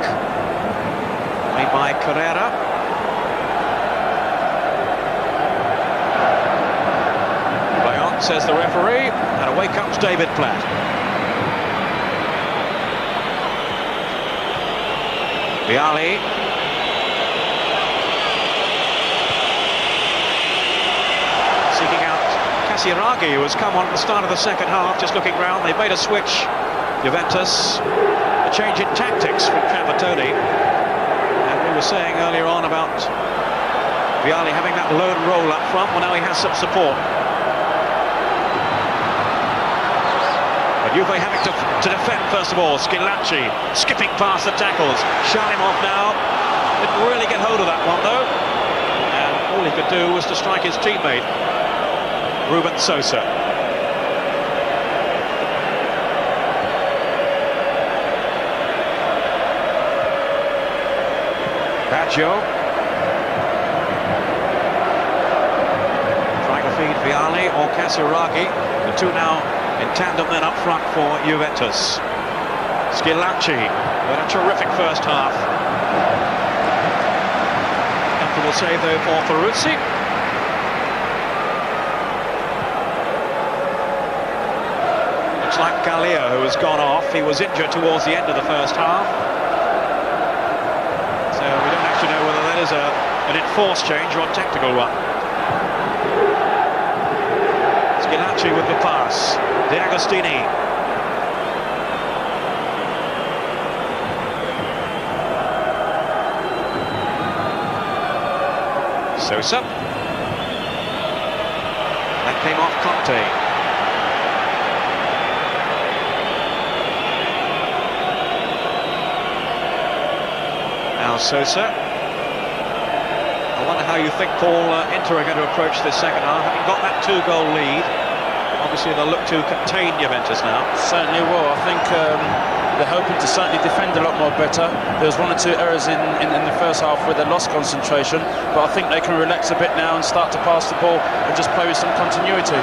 Made by Carrera. Play on, says the referee, and away comes David Platt. Vialli. Seeking out Casiraghi, who has come on at the start of the second half, just looking round. They've made a switch, Juventus. A change in tactics from Trapattoni. And we were saying earlier on about Vialli having that lone role up front. Well, now he has some support. Juve having to defend first of all. Schillaci skipping past the tackles. Shalimov now didn't really get hold of that one though, and all he could do was to strike his teammate Ruben Sosa. Baggio trying to feed Vialli or Casiraghi. The 2 now in tandem then up front for Juventus. Schillaci with a terrific first half. Comfortable save though for PERUZZI. Looks like GALIA, who has gone off. He was injured towards the end of the first half. So we don't actually know whether that is an enforced change or a tactical one. Schillaci with the pass. AGOSTINI. SOSA. That came off CONTE. Now SOSA. I wonder how you think, Paul, Inter are going to approach this second half, having got that 2-goal lead. Obviously they'll look to contain Juventus now. Certainly will. I think they're hoping to certainly defend a lot more better. There was 1 or 2 errors in the first half where they lost concentration, but I think they can relax a bit now and start to pass the ball and just play with some continuity.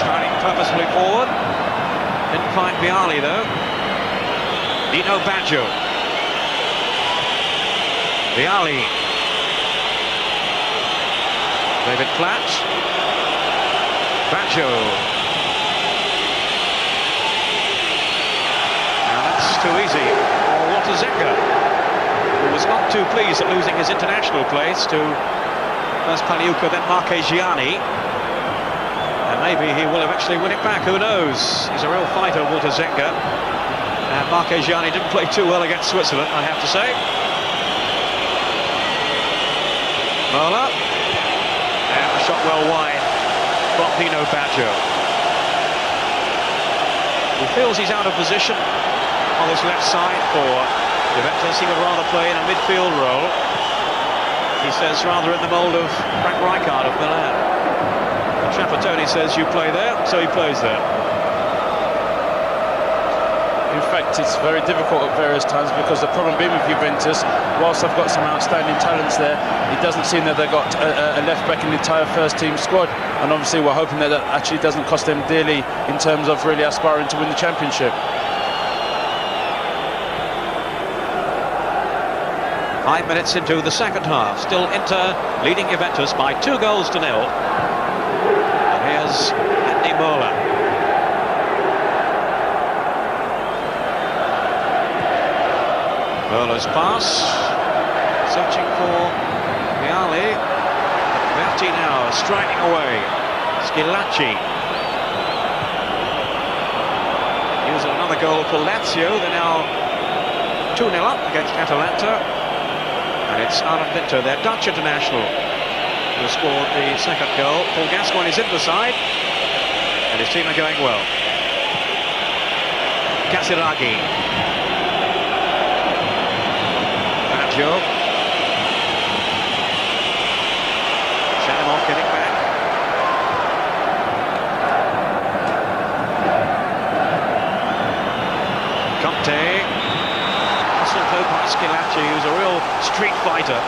Turning purposefully forward. Didn't find Vialli though. Nino Baggio. Vialli. David Platt. Baggio. Now that's too easy for Walter Zenga, who was not too pleased at losing his international place to first Paliuca, then Marchegiani. And maybe he will eventually win it back, who knows? He's a real fighter, Walter Zenga. And Marchegiani didn't play too well against Switzerland, I have to say. Mola. And the shot well wide from Nino Baggio. He feels he's out of position on this left side for Juventus. He would rather play in a midfield role. He says rather in the mould of Frank Rijkaard of Milan. Trapattoni says you play there, so he plays there. In fact, it's very difficult at various times because the problem being with Juventus, whilst they've got some outstanding talents there, it doesn't seem that they've got a left-back in the entire first-team squad. And obviously we're hoping that that actually doesn't cost them dearly in terms of really aspiring to win the championship. 5 minutes into the second half, still Inter leading Juventus by 2 goals to 0. And here's Andy Mola. Mola's pass, searching for Vialli. Berti now striding away. Schillaci. Here's another goal for Lazio. They're now 2-0 up against Atalanta. And it's Alan Winter, their Dutch international, who scored the second goal. Paul Gascoigne is in the side, and his team are going well. Casiraghi. Baggio. Shalimov getting back. CONTE. By Schillaci, who's a real street fighter.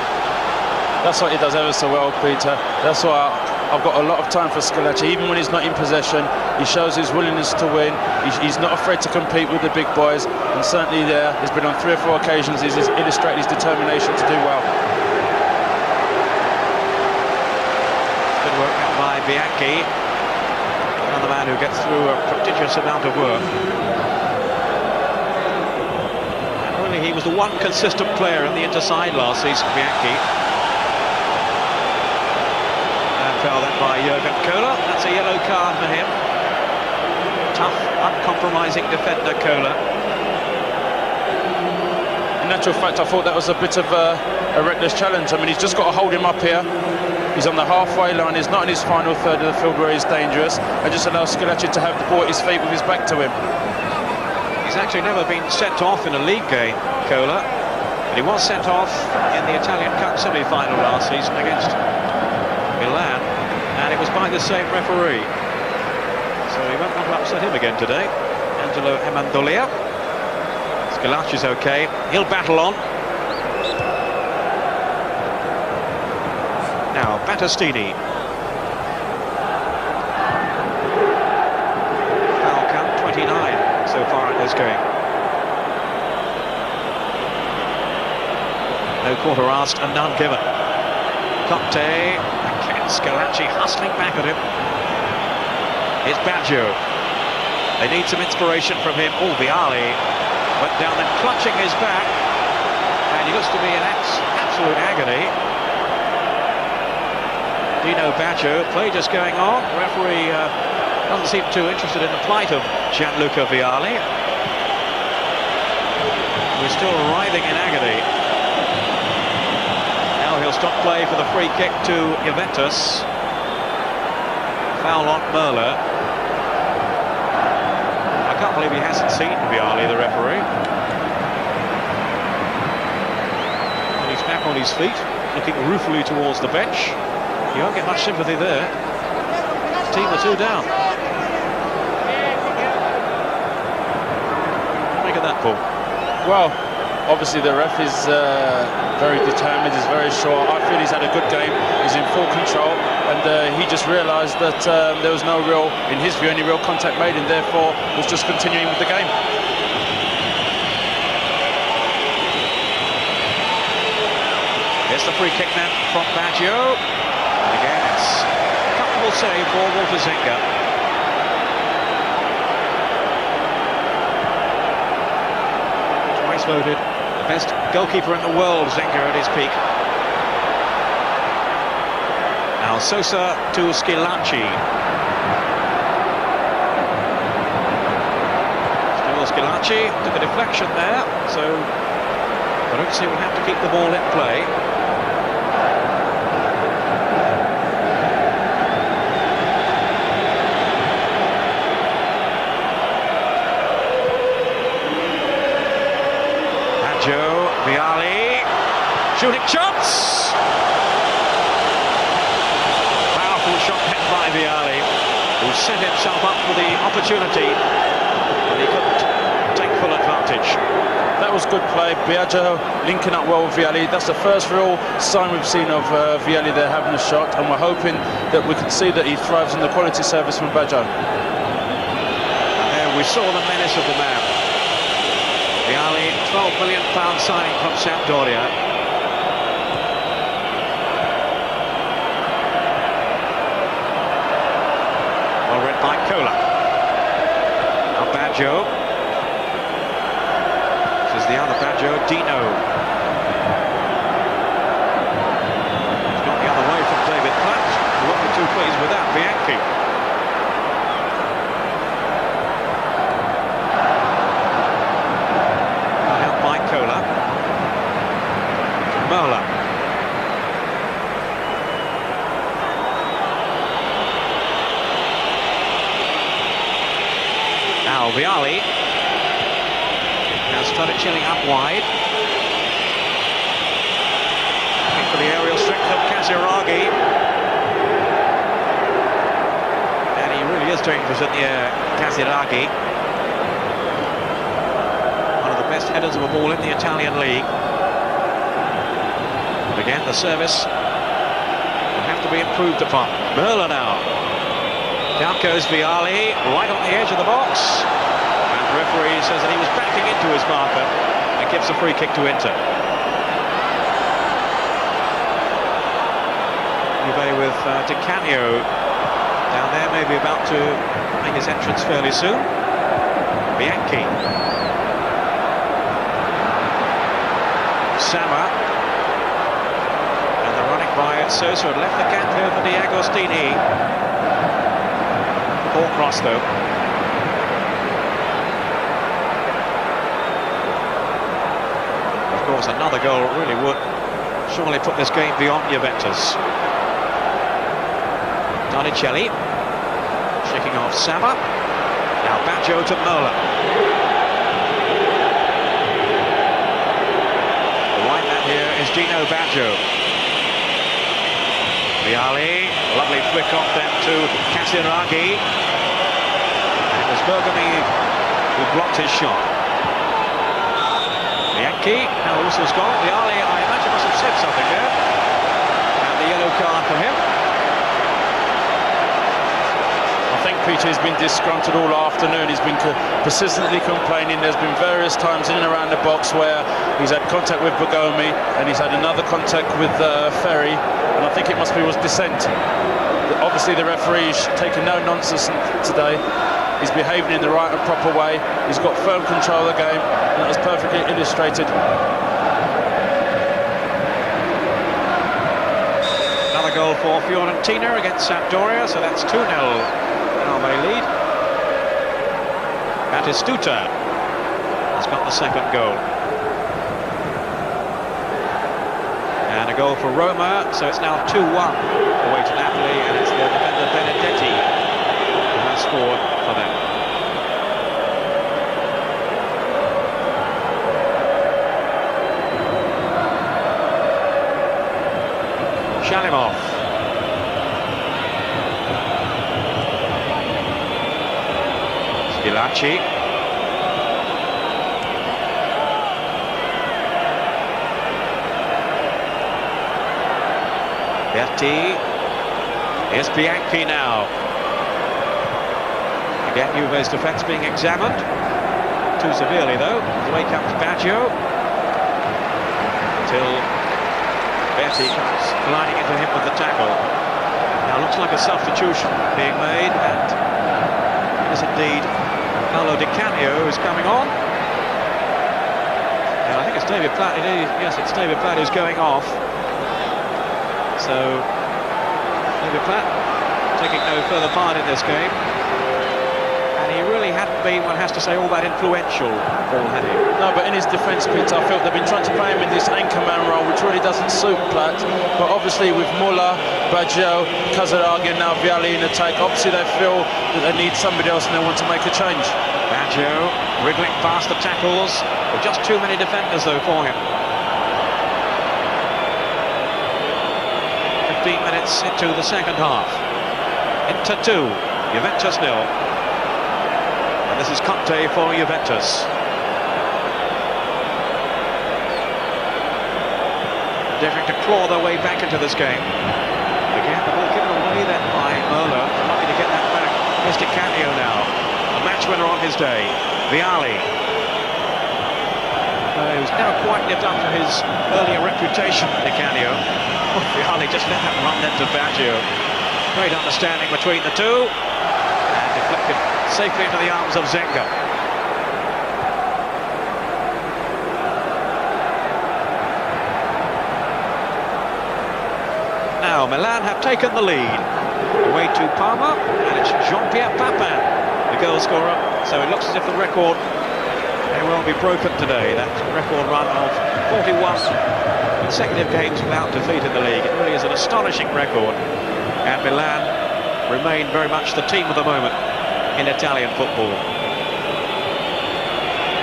That's what he does ever so well, Peter. That's why I've got a lot of time for Schillaci. Even when he's not in possession, he shows his willingness to win. He's not afraid to compete with the big boys, and certainly there, he's been on 3 or 4 occasions. He's illustrated his determination to do well. Good work by Bianchi, another man who gets through a prodigious amount of work. He was the one consistent player in the Inter side last season, Bianchi. And fell then by Jurgen Kohler. That's a yellow card for him. Tough, uncompromising defender, Kohler. In actual fact, I thought that was a bit of a reckless challenge. I mean, he's just got to hold him up here. He's on the halfway line. He's not in his final third of the field where he's dangerous. And just allows Schillaci to have the ball at his feet with his back to him. He's actually never been sent off in a league game, Kohler, but he was sent off in the Italian Cup semi-final last season against Milan, and it was by the same referee. So he won't want to upset him again today. Angelo Amendolia. Schillaci's okay. He'll battle on. Now, Battistini. Foul count 29 so far in this game. No quarter asked and none given. Conte, again, SCHILLACI hustling back at him. Here's Baggio. They need some inspiration from him. Oh, Vialli went down then, clutching his back, and he looks to be in absolute agony. Dino Baggio, play just going on. The referee doesn't seem too interested in the plight of Gianluca Vialli. We're still writhing in agony. Now he'll stop play for the free kick to Juventus. Foul on Merla. I can't believe he hasn't seen Vialli, the referee. And he's back on his feet, looking ruefully towards the bench. You won't get much sympathy there. Team are 2 down. Look at that, Paul. Well, obviously the ref is very determined, he's very sure. I feel he's had a good game, he's in full control, and he just realised that there was no real, in his view, any real contact made, and therefore was just continuing with the game. Here's the free kick then from Baggio. And again, it's a comfortable save for Walter Zinga. Twice voted the best goalkeeper in the world, Zinga at his peak. Now SOSA to SCHILLACI. Still SCHILLACI, took a deflection there, so PERUZZI will have to keep the ball in play. Vialli, shooting shots! Powerful shot hit by Vialli, who set himself up for the opportunity, but he couldn't take full advantage. That was good play. Baggio linking up well with Vialli. That's the first real sign we've seen of Vialli there having a shot, and we're hoping that we can see that he thrives in the quality service from Baggio. And there we saw the menace of the man. Vialli, £12 million signing from Sampdoria. Well read by Cola. Now Baggio. This is the other Baggio, Dino. He's gone the other way from David Platt. He won't be too pleased with that, Bianchi. Cola. Merla. Now Vialli has started chilling up wide. Looking for the aerial strength of Casiraghi. And he really is dangerous in the air, Casiraghi. Best headers of a ball in the Italian league. But again, the service will have to be improved upon. Merla now. Down goes Vialli, right on the edge of the box. And the referee says that he was backing into his marker and gives a free kick to Inter. Juve with Di Canio down there, maybe about to make his entrance fairly soon. Bianchi. Sama, and the running by SOSA had left the gap here for the AGOSTINI. Ball cross though. Of course, another goal really would surely put this game beyond Juventus. Donicelli shaking off Sama. Now Baggio to Merla. Here is Dino Baggio. Vialli, lovely flick off then to Casiraghi. And it was Bergami who blocked his shot. Bianchi, now whistle's gone. Vialli, I imagine, must have said something there. And the yellow card for him. I think Peter has been disgruntled all afternoon. He's been persistently complaining. There's been various times in and around the box where he's had contact with Bergomi and he's had another contact with Ferry, and I think it must be was dissent. Obviously the referee's taking no nonsense today. He's behaving in the right and proper way. He's got firm control of the game, and that was perfectly illustrated. Another goal for Fiorentina against Sampdoria, so that's 2-0. Now they lead. Batistuta has got the second goal. And a goal for Roma, so it's now 2-1 away to Napoli, and it's the defender Benedetti who has scored for them. Shalimov. Schilacci. Berti. Here's Bianchi now. Again, Juve's defence being examined. Too severely, though. Away comes Baggio. Until Berti comes gliding into him with the tackle. Now looks like a substitution being made, and it is indeed Paolo Di Canio who's coming on. And I think it's David Platt. Yes, it's David Platt who's going off. So David Platt taking no further part in this game. And he really hadn't been, one has to say, all that influential, Paul, had he? No, but in his defence, Peter, I felt they've been trying to play him in this anchorman role, which really doesn't suit Platt. But obviously with Muller, Baggio, Casaraghi and now Vialli in attack, obviously they feel that they need somebody else and they want to make a change. Baggio wriggling past the tackles, with just too many defenders though for him. 15 minutes into the second half. Inter 2, Juventus 0. And this is Conte for Juventus. Endeavouring to claw their way back into this game. Again, the ball given away then by Merlo. Lucky to get that back. Here's Di Canio now. A match winner on his day. Vialli. Who's never quite lived up to his earlier reputation, Di Canio. Vialli just let that run into Baggio. Great understanding between the two. And deflected safely into the arms of Zenga. Now Milan have taken the lead. Away to Parma, and it's Jean-Pierre Papin, the goal scorer. So it looks as if the record may well be broken today. That record run of 41 consecutive games without defeat in the league. It really is an astonishing record, and Milan remain very much the team of the moment in Italian football.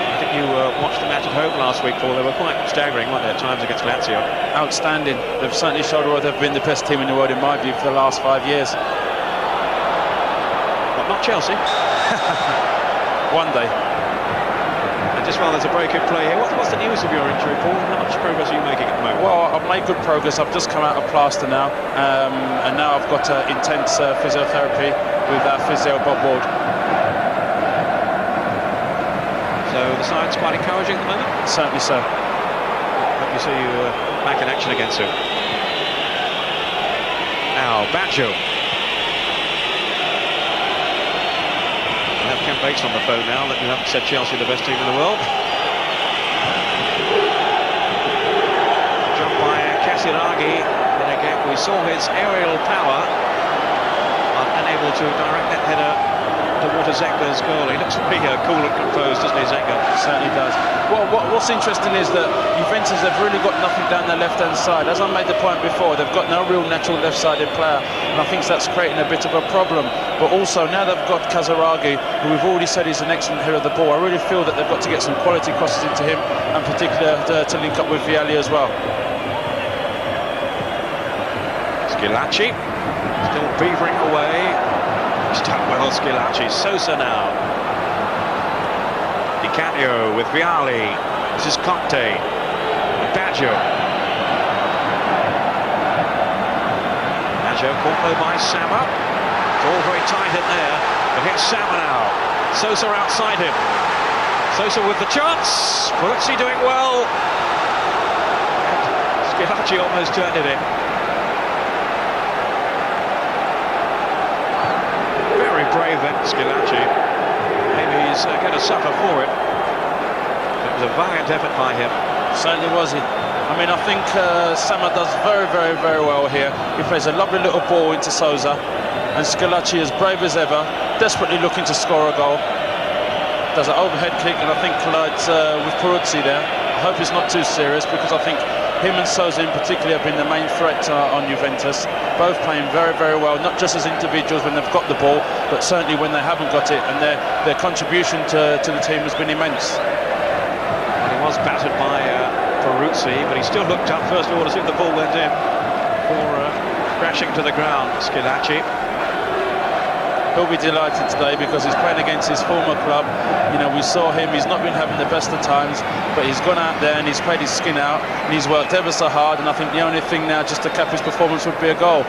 I think you watched the match at home last week, Paul. They were quite staggering, weren't they, at times against Lazio? Outstanding. They've certainly showed why they've been the best team in the world, in my view, for the last 5 years. But not Chelsea. One day. Just while there's a break in play here, what's the news of your injury, Paul? How much progress are you making at the moment? Well, I've made good progress. I've just come out of plaster now, and now I've got intense physiotherapy with our physio Bob Ward. So the side's quite encouraging at the moment? Certainly so. Hope you see you back in action again soon. Now, Baggio. Ken Bates on the phone now that you haven't said Chelsea the best team in the world. Jump by Casiraghi, and again we saw his aerial power, but unable to direct that header towards Zenga's goal. He looks pretty cool and composed, doesn't he, Zenga? Certainly does. Well, what's interesting is that Juventus have really got nothing down their left-hand side. As I made the point before, they've got no real natural left-sided player, and I think that's creating a bit of a problem. But also, now they've got Casaraghi, who we've already said is an excellent header of the ball. I really feel that they've got to get some quality crosses into him, and particularly to link up with Vialli as well. Schilacci, still beavering away. He's done well, Schilacci. Sosa now. Di Canio with Vialli. This is Conte. Baggio. Baggio caught though by Sama. It's all very tight in there. But here's Sama now. SOSA outside him. SOSA with the chance. PERUZZI doing well. And SCHILLACI almost turned it in. Very brave then, SCHILLACI. Maybe he's going to suffer for it. It was a valiant effort by him. Certainly was it. I mean, I think Sama does very, very, very well here. He plays a lovely little ball into SOSA, and SCHILLACI, as brave as ever, desperately looking to score a goal. Does an overhead kick, and I think collides with PERUZZI there. I hope it's not too serious, because I think him and SOSA in particular have been the main threat on Juventus. Both playing very, very well, not just as individuals when they've got the ball, but certainly when they haven't got it, and their contribution to the team has been immense. Well, he was battered by PERUZZI, but he still looked up first of all to see if the ball went in before crashing to the ground. SCHILLACI. He'll be delighted today because he's playing against his former club. You know, we saw him, he's not been having the best of times, but he's gone out there and he's played his skin out and he's worked ever so hard, and I think the only thing now just to cap his performance would be a goal.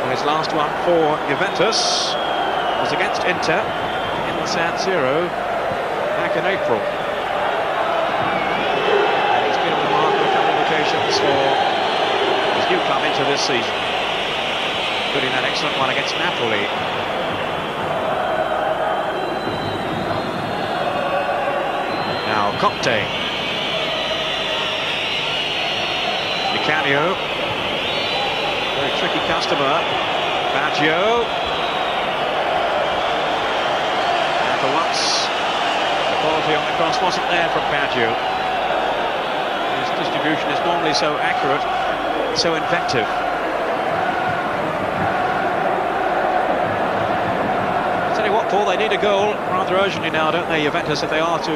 Well, his last one for Juventus was against Inter in the San Siro back in April. And he's been on the mark on a couple of occasions for his new club into this season, including that excellent one against Napoli. Now CONTE. Canio. Very tricky customer. Baggio. And for once, the quality on the cross wasn't there from Baggio. His distribution is normally so accurate, so inventive. Tell you what, Paul, they need a goal rather urgently now, don't they, Juventus, if they are to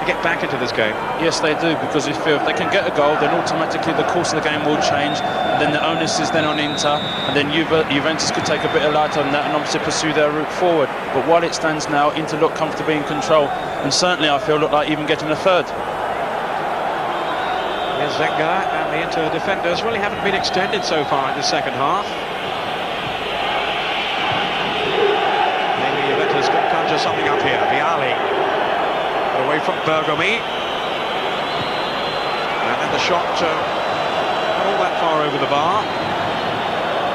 get back into this game? Yes, they do, because if they can get a goal, then automatically the course of the game will change, and then the onus is then on Inter, and then Juventus could take a bit of light on that and obviously pursue their route forward. But while it stands now, Inter look comfortably in control, and certainly I feel look like even getting a third. Here's Zenga, and the Inter defenders really haven't been extended so far in the second half. Something up here. Vialli away from Bergomi, and then the shot not all that far over the bar.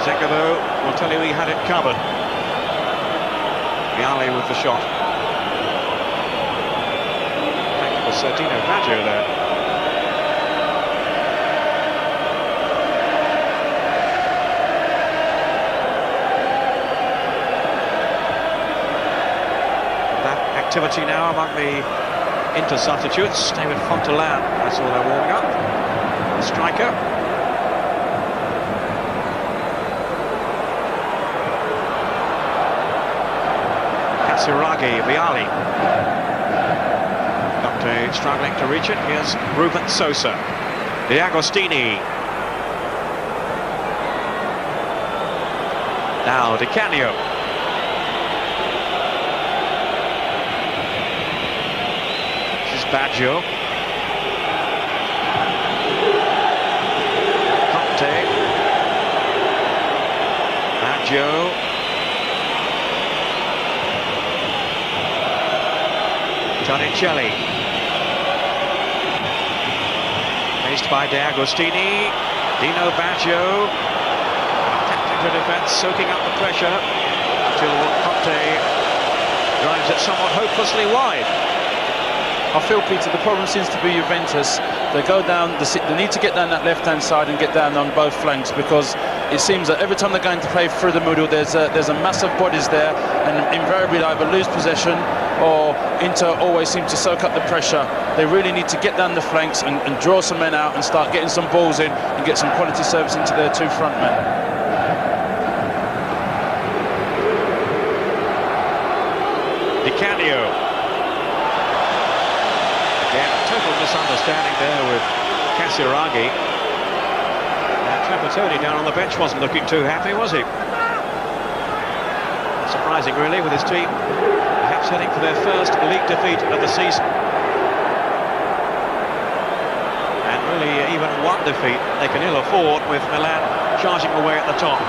Zenga, though, will tell you he had it covered. Vialli with the shot. I think it was Dino Baggio there. Activity now among the Inter substitutes. David Fontelan, I saw they're warming up. The striker. Casiraghi, Vialli. CONTE struggling to reach it. Here's Ruben SOSA. The AGOSTINI. Now Di Canio. Baggio. CONTE. Baggio. Giannicelli. Faced by D'Agostini. Dino Baggio. Tactical defence, soaking up the pressure until CONTE drives it somewhat hopelessly wide. I feel, Peter, the problem seems to be Juventus. They go down, they need to get down that left-hand side and get down on both flanks, because it seems that every time they're going to play through the middle, there's a massive bodies there, and invariably they either lose possession or Inter always seem to soak up the pressure. They really need to get down the flanks and draw some men out and start getting some balls in and get some quality service into their two front men. Di Canio. Total misunderstanding there with Casiraghi. And Trapattoni down on the bench wasn't looking too happy, was he? Surprising, really, with his team perhaps heading for their first league defeat of the season. And really, even one defeat they can ill afford, with Milan charging away at the top.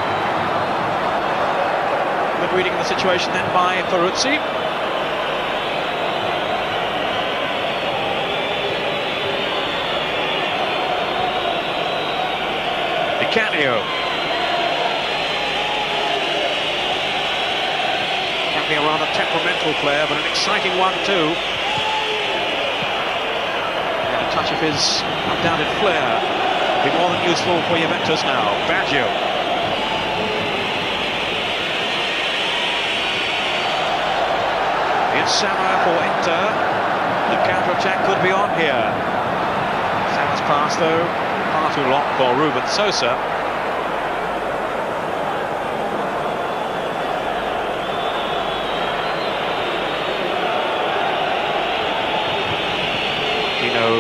Good reading of the situation then by Peruzzi. Canio. Can be a rather temperamental player, but an exciting one too. And a touch of his undoubted flair. Be more than useful for Juventus now. Baggio. It's Sama for Inter. The counter-attack could be on here. Sama's pass though. Far too long for Ruben SOSA.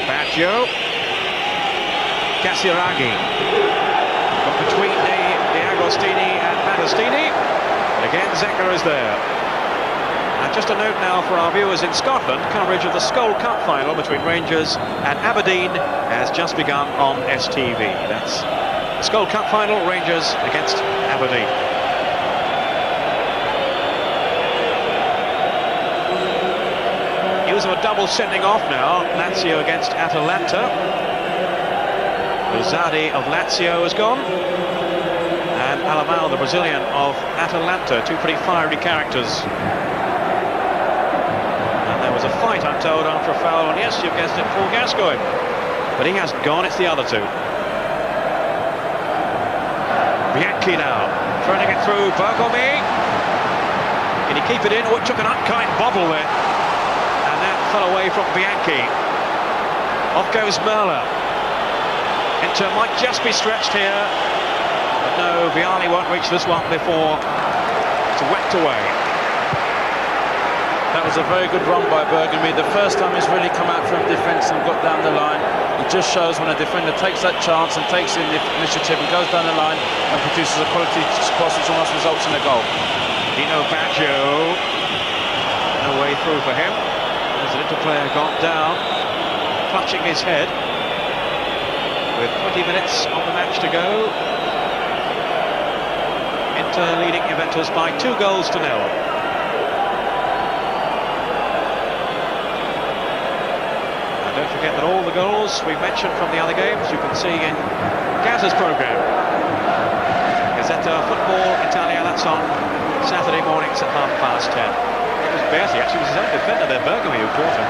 Baggio. Casiraghi. From between the Agostini and Matthias. And again, Zenga is there. And just a note now for our viewers in Scotland, coverage of the Skull Cup final between Rangers and Aberdeen has just begun on STV. That's the Skull Cup final, Rangers against Aberdeen. News of a double sending off now, Lazio against Atalanta. Ruzzardi of Lazio has gone, and Alamao, the Brazilian of Atalanta, two pretty fiery characters. There was a fight, I'm told, after a foul on, yes, you've guessed it, Paul Gascoigne. But he hasn't gone, it's the other two. Bianchi now, throwing it through, Bergomi. Can he keep it in? Oh, it took an unkind bobble there. And that fell away from Bianchi. Off goes Merla. Inter might just be stretched here. But no, Vialli won't reach this one before it's whacked away. That was a very good run by Bergomi. The first time he's really come out from defence and got down the line. It just shows when a defender takes that chance and takes in the initiative and goes down the line and produces a quality cross which almost results in a goal. Dino Baggio, no way through for him. As an Inter player got down, clutching his head. With 20 minutes on the match to go. Inter leading Juventus by 2 goals to 0. Don't forget that all the goals we've mentioned from the other games you can see in Gazza's programme. Gazzetta Football Italia, that's on Saturday mornings at 10:30. It was Berti, actually, it was his own defender there, Bergomi, who caught him.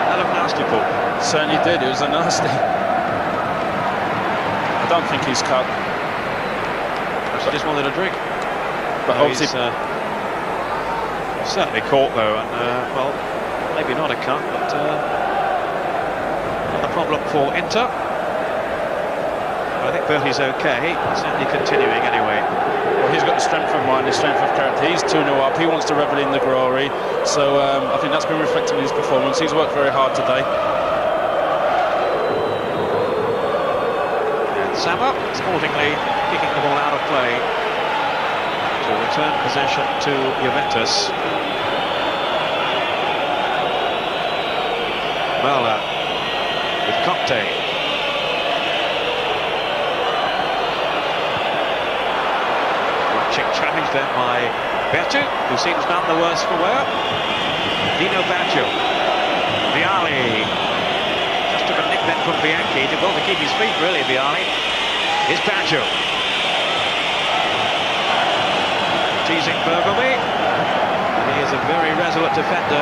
That looked nasty, Paul. Certainly did, it was a nasty. I don't think he's cut. He just wanted a drink. But no, obviously... he's certainly caught, though, and, well, maybe not a cut, but... a problem for Inter. I think Berti's okay, certainly continuing anyway. Well, he's got the strength of mind, the strength of character. He's 2-0 up, he wants to revel in the glory. So I think that's been reflected in his performance. He's worked very hard today. And Sama, sportingly kicking the ball out of play to return possession to Juventus. Merla with CONTE. Watching challenge there by Bertu, who seems none the worse for wear. Dino Baggio. Vialli. Just took a nick then from Bianchi. Did well to keep his feet, really, Vialli. Here's Baggio. Teasing Bergomi. He is a very resolute defender.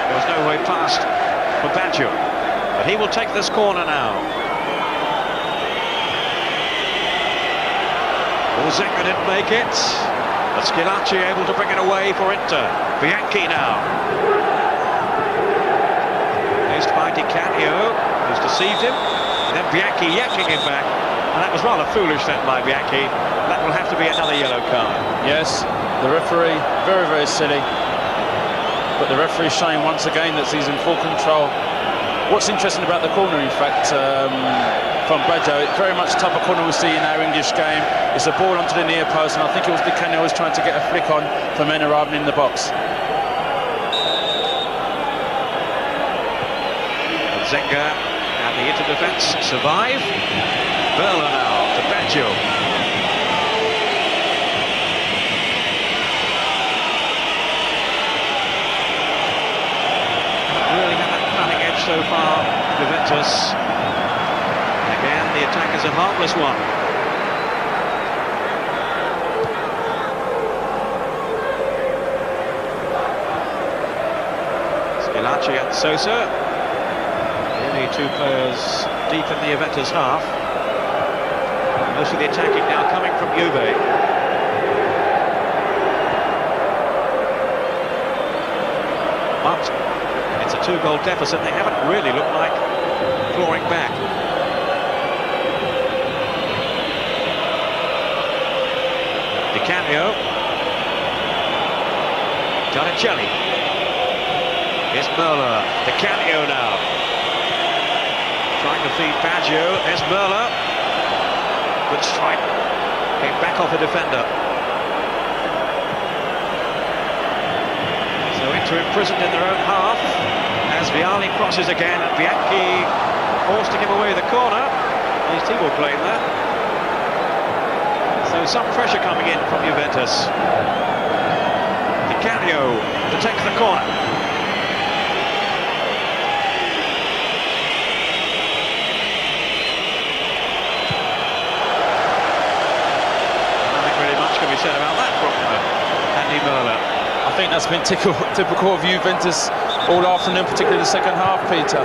There was no way past for Baggio, but he will take this corner now. Zenga didn't make it, but Schilacci able to bring it away for Inter. Bianchi now. Faced by Di Canio, who's deceived him, and then Bianchi yanking him back, and that was rather foolish then by Bianchi. That will have to be another yellow card. Yes, the referee, very, very silly. But the referee showing once again that he's in full control. What's interesting about the corner, in fact, from Baggio, it's very much the type of corner we see in our English game. It's a ball onto the near post, and I think it was Di Canio was trying to get a flick on for Mena rather than in the box. Zenga and the Inter defence survive. Merla now to Baggio. so far, Juventus. Again, the attack is a heartless one. SCHILLACI and SOSA. Only two players deep in the Juventus half. Most of the attacking now coming from Juve. But it's a two-goal deficit. They haven't really looked like clawing back. Di Canio. Donatelli. Here's Merla. Di Canio now. Trying to feed Baggio. There's Merla. Good strike. Came back off a defender. So Inter imprisoned in their own half as Vialli crosses again, and Bianchi forced to give away the corner. At least he will blame that. So some pressure coming in from Juventus. Di Canio to take the corner. Nothing really much can be said about that from Andy Merla. I think that's been typical of Juventus all afternoon, particularly the second half, Peter.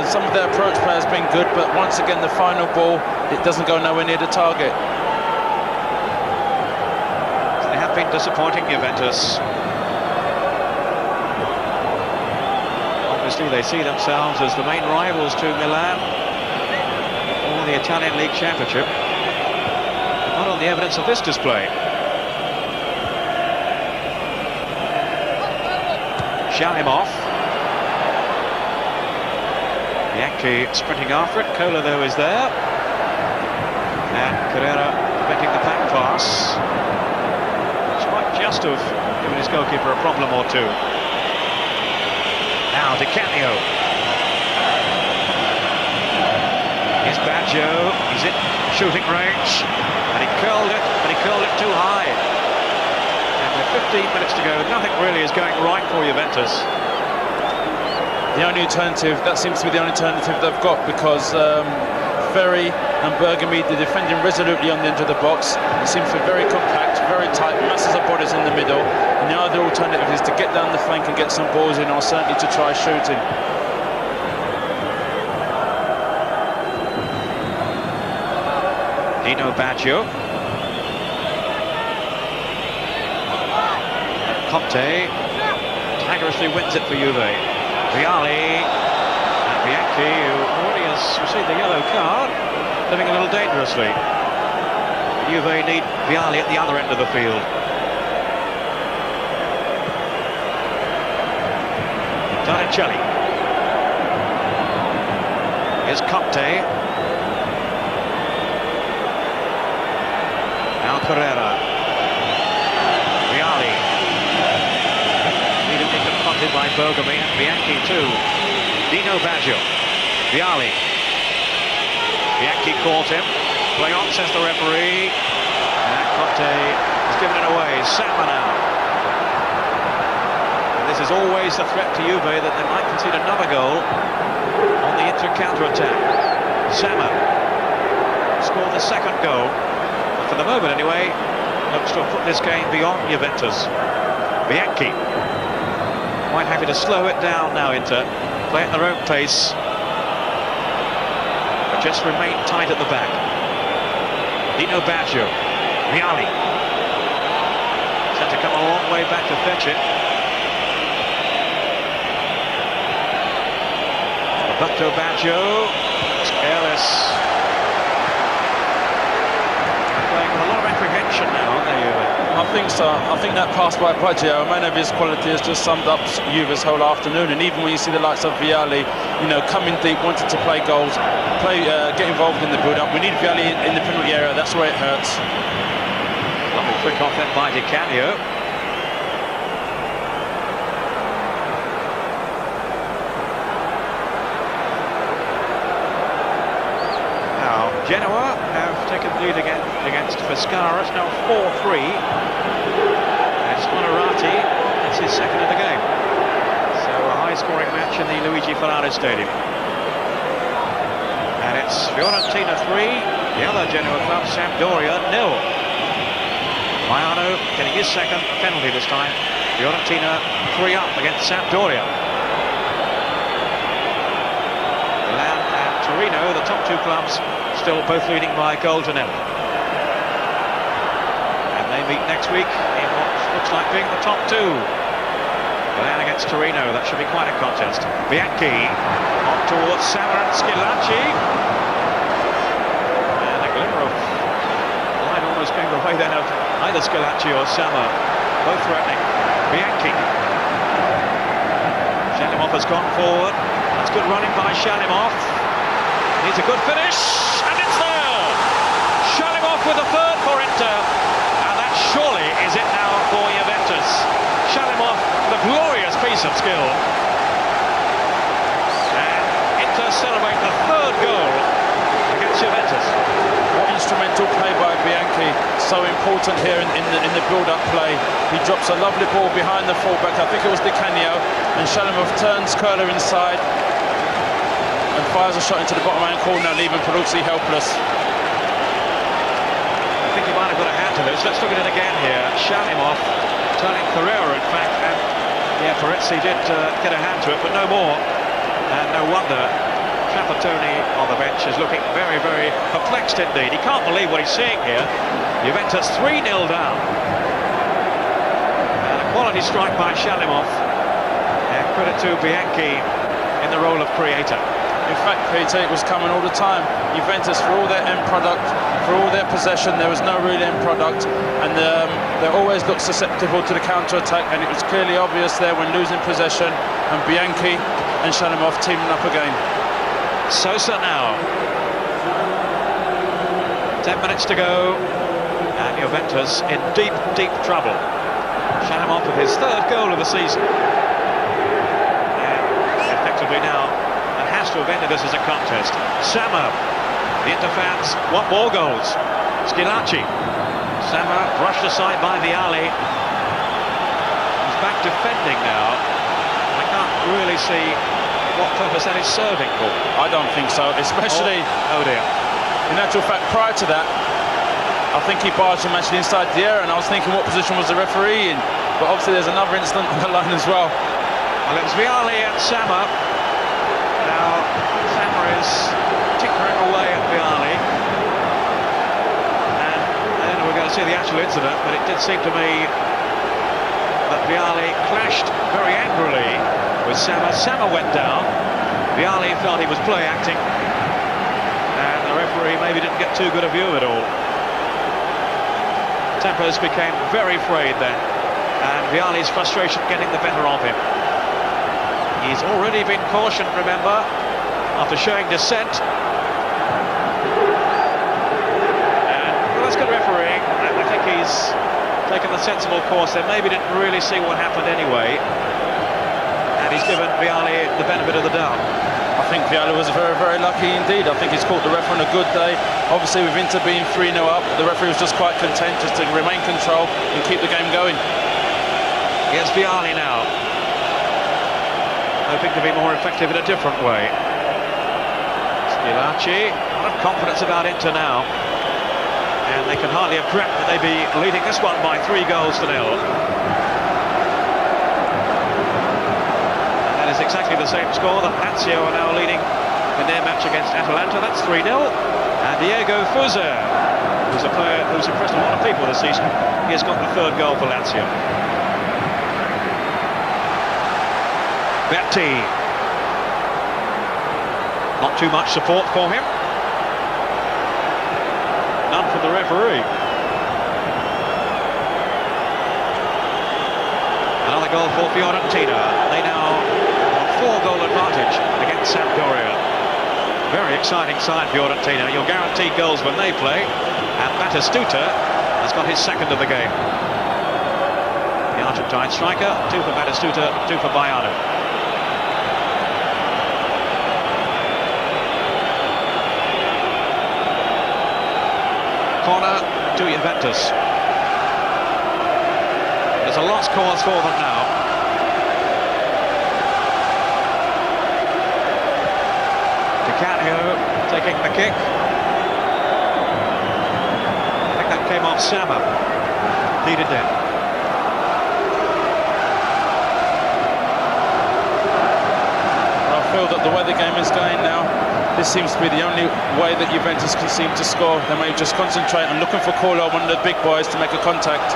Some of their approach play has been good, but once again the final ball, it doesn't go nowhere near the target. They have been disappointing, Juventus. Obviously they see themselves as the main rivals to Milan for the Italian League Championship. Not on the evidence of this display. Shalimov. Bianchi sprinting after it. Kola, though, is there. And Carrera preventing the back pass. Which might just have given his goalkeeper a problem or two. Now Di Canio. Here's Baggio. He's in shooting range. And he curled it, but he curled it too high. 15 minutes to go, nothing really is going right for Juventus. The only alternative, that seems to be the only alternative they've got, because Ferry and Bergami, they're defending resolutely on the edge of the box. It seems to be very compact, very tight, masses of bodies in the middle, and the other alternative is to get down the flank and get some balls in, or certainly to try shooting. Dino Baggio. CONTE vigorously wins it for Juve. Vialli and Bianchi, who already has received a yellow card, living a little dangerously. Juve need Vialli at the other end of the field. Donatelli. Here's CONTE. Now Carrera. Vialli. Confronted by Bergami and Bianchi too. Dino Baggio. Vialli. Bianchi caught him. Play on, says the referee. And CONTE has given it away. Sama now. And this is always the threat to Juve, that they might concede another goal on the Inter counter-attack. Sama scored the second goal. And for the moment anyway, looks to have put this game beyond Juventus. Bianchi. Quite happy to slow it down now, Inter. Play at their own pace. But just remain tight at the back. Dino Baggio. Vialli. Had to come a long way back to fetch it. Roberto Baggio. It's careless. Playing with a lot of apprehension now, aren't they, Juve? I think so. I think that pass by Baggio, a man of his quality, has just summed up Juve's whole afternoon. And even when you see the likes of Vialli, you know, coming deep, wanting to play goals, get involved in the build-up. We need Vialli in the penalty area. That's where it hurts. Lovely quick off that by Di Canio. Now Genoa have taken the lead again against Pescara. It's now 4-3. It's Onorati. That's his second of the game. So a high high-scoring match in the Luigi Ferrari Stadium. And it's Fiorentina 3, the other Genoa club, Sampdoria 0. Maiano getting his second penalty this time. Fiorentina 3 up against Sampdoria. Milan and Torino, the top two clubs, still both leading by a goal to nil. And they meet next week in what looks like being the top two. Milan against Torino, that should be quite a contest. Bianchi on towards Sama and Schilacci. And a glimmer of light almost came the way then of either Schilacci or Sama, both threatening. Bianchi. Shalimov has gone forward. That's good running by Shalimov. Needs a good finish, and it's there! Shalimov with the third for Inter, and that surely is it now for Juventus. Shalimov with a glorious piece of skill. And Inter celebrate the third goal against Juventus. What instrumental play by Bianchi, so important here in the build-up play. He drops a lovely ball behind the fullback, I think it was Di Canio, and Shalimov turns curler inside and fires a shot into the bottom hand corner, leaving Peruzzi helpless. I think he might have got a hand to this. Let's look at it again here. Shalimov turning Carrera, in fact, and yeah, Peruzzi did get a hand to it, but no more. And no wonder Trapattoni on the bench is looking very, very perplexed indeed. He can't believe what he's seeing here. Juventus 3-0 down. And a quality strike by Shalimov. And credit to Bianchi in the role of creator. In fact, Peter, it was coming all the time. Juventus, for all their end product, for all their possession, there was no real end product, and they always looked susceptible to the counter-attack, and it was clearly obvious there when losing possession, and Bianchi and Shalimov teaming up again. Sosa now. 10 minutes to go, and Juventus in deep, deep trouble. Shalimov with his third goal of the season. And effectively now, to have ended this as a contest. Sama, the Inter fans want more goals. Schilacci. Sama brushed aside by Vialli. He's back defending now. I can't really see what purpose that is serving for. I don't think so, especially... Oh dear. In actual fact, prior to that, I think he barged him actually inside the area, and I was thinking what position was the referee in. But obviously there's another incident on the line as well. Well, it was Vialli and Sama. Now, Sama is tinkering away at Vialli. And I don't know if we're going to see the actual incident, but it did seem to me that Vialli clashed very angrily with Sama. Sama went down. Vialli felt he was play acting. And the referee maybe didn't get too good a view of it all. Tempers became very frayed then. And Vialli's frustration getting the better of him. He's already been cautioned, remember, after showing dissent. And well, that's good refereeing. I think he's taken the sensible course there. Maybe didn't really see what happened anyway. And he's given Vialli the benefit of the doubt. I think Vialli was very, very lucky indeed. I think he's caught the referee on a good day. Obviously, with Inter being 3-0 up, the referee was just quite content just to remain control and keep the game going. Here's Vialli now. Hoping to be more effective in a different way. Schilacci, a lot of confidence about Inter now. And they can hardly have dreamt that they'd be leading this one by 3 goals to 0. And that is exactly the same score that Lazio are now leading in their match against Atalanta. That's 3-0. And Diego Souza, who's a player who's impressed a lot of people this season, he has got the 3rd goal for Lazio. Betti. Not too much support for him. None from the referee. Another goal for Fiorentina. They now have a 4-goal advantage against Sampdoria. Very exciting side, Fiorentina. You're guaranteed goals when they play. And Batistuta has got his 2nd of the game. The Argentine striker, 2 for Batistuta, 2 for Baiano. Corner to Juventus. There's a lost cause for them now. Stagione taking the kick. I think that came off Sama. Indeed it did. I feel that the way the game is going now, this seems to be the only way that Juventus can seem to score. They may just concentrate on looking for Corlo, one of the big boys, to make a contact.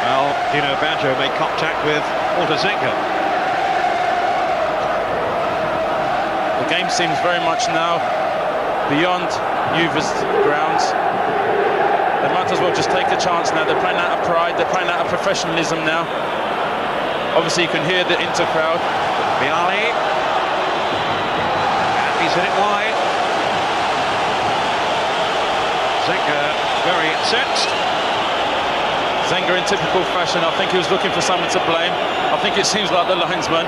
Well, Dino Baggio made contact with Zenga. The game seems very much now beyond Juve's grounds. They might as well just take a chance now. They're playing out of pride, they're playing out of professionalism now. Obviously you can hear the Inter crowd. Vialli, and he's hit it wide. Zenga very incensed. Zenga in typical fashion, I think he was looking for someone to blame. I think it seems like the linesman.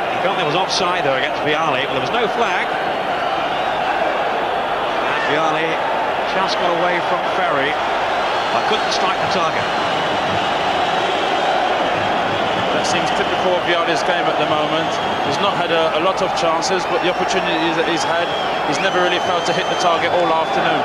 He felt there was offside though against Vialli, but there was no flag. And Vialli just got away from Ferry, but couldn't strike the target. That seems typical of Vialli's game at the moment. He's not had a lot of chances, but the opportunities that he's had, he's never really failed to hit the target all afternoon.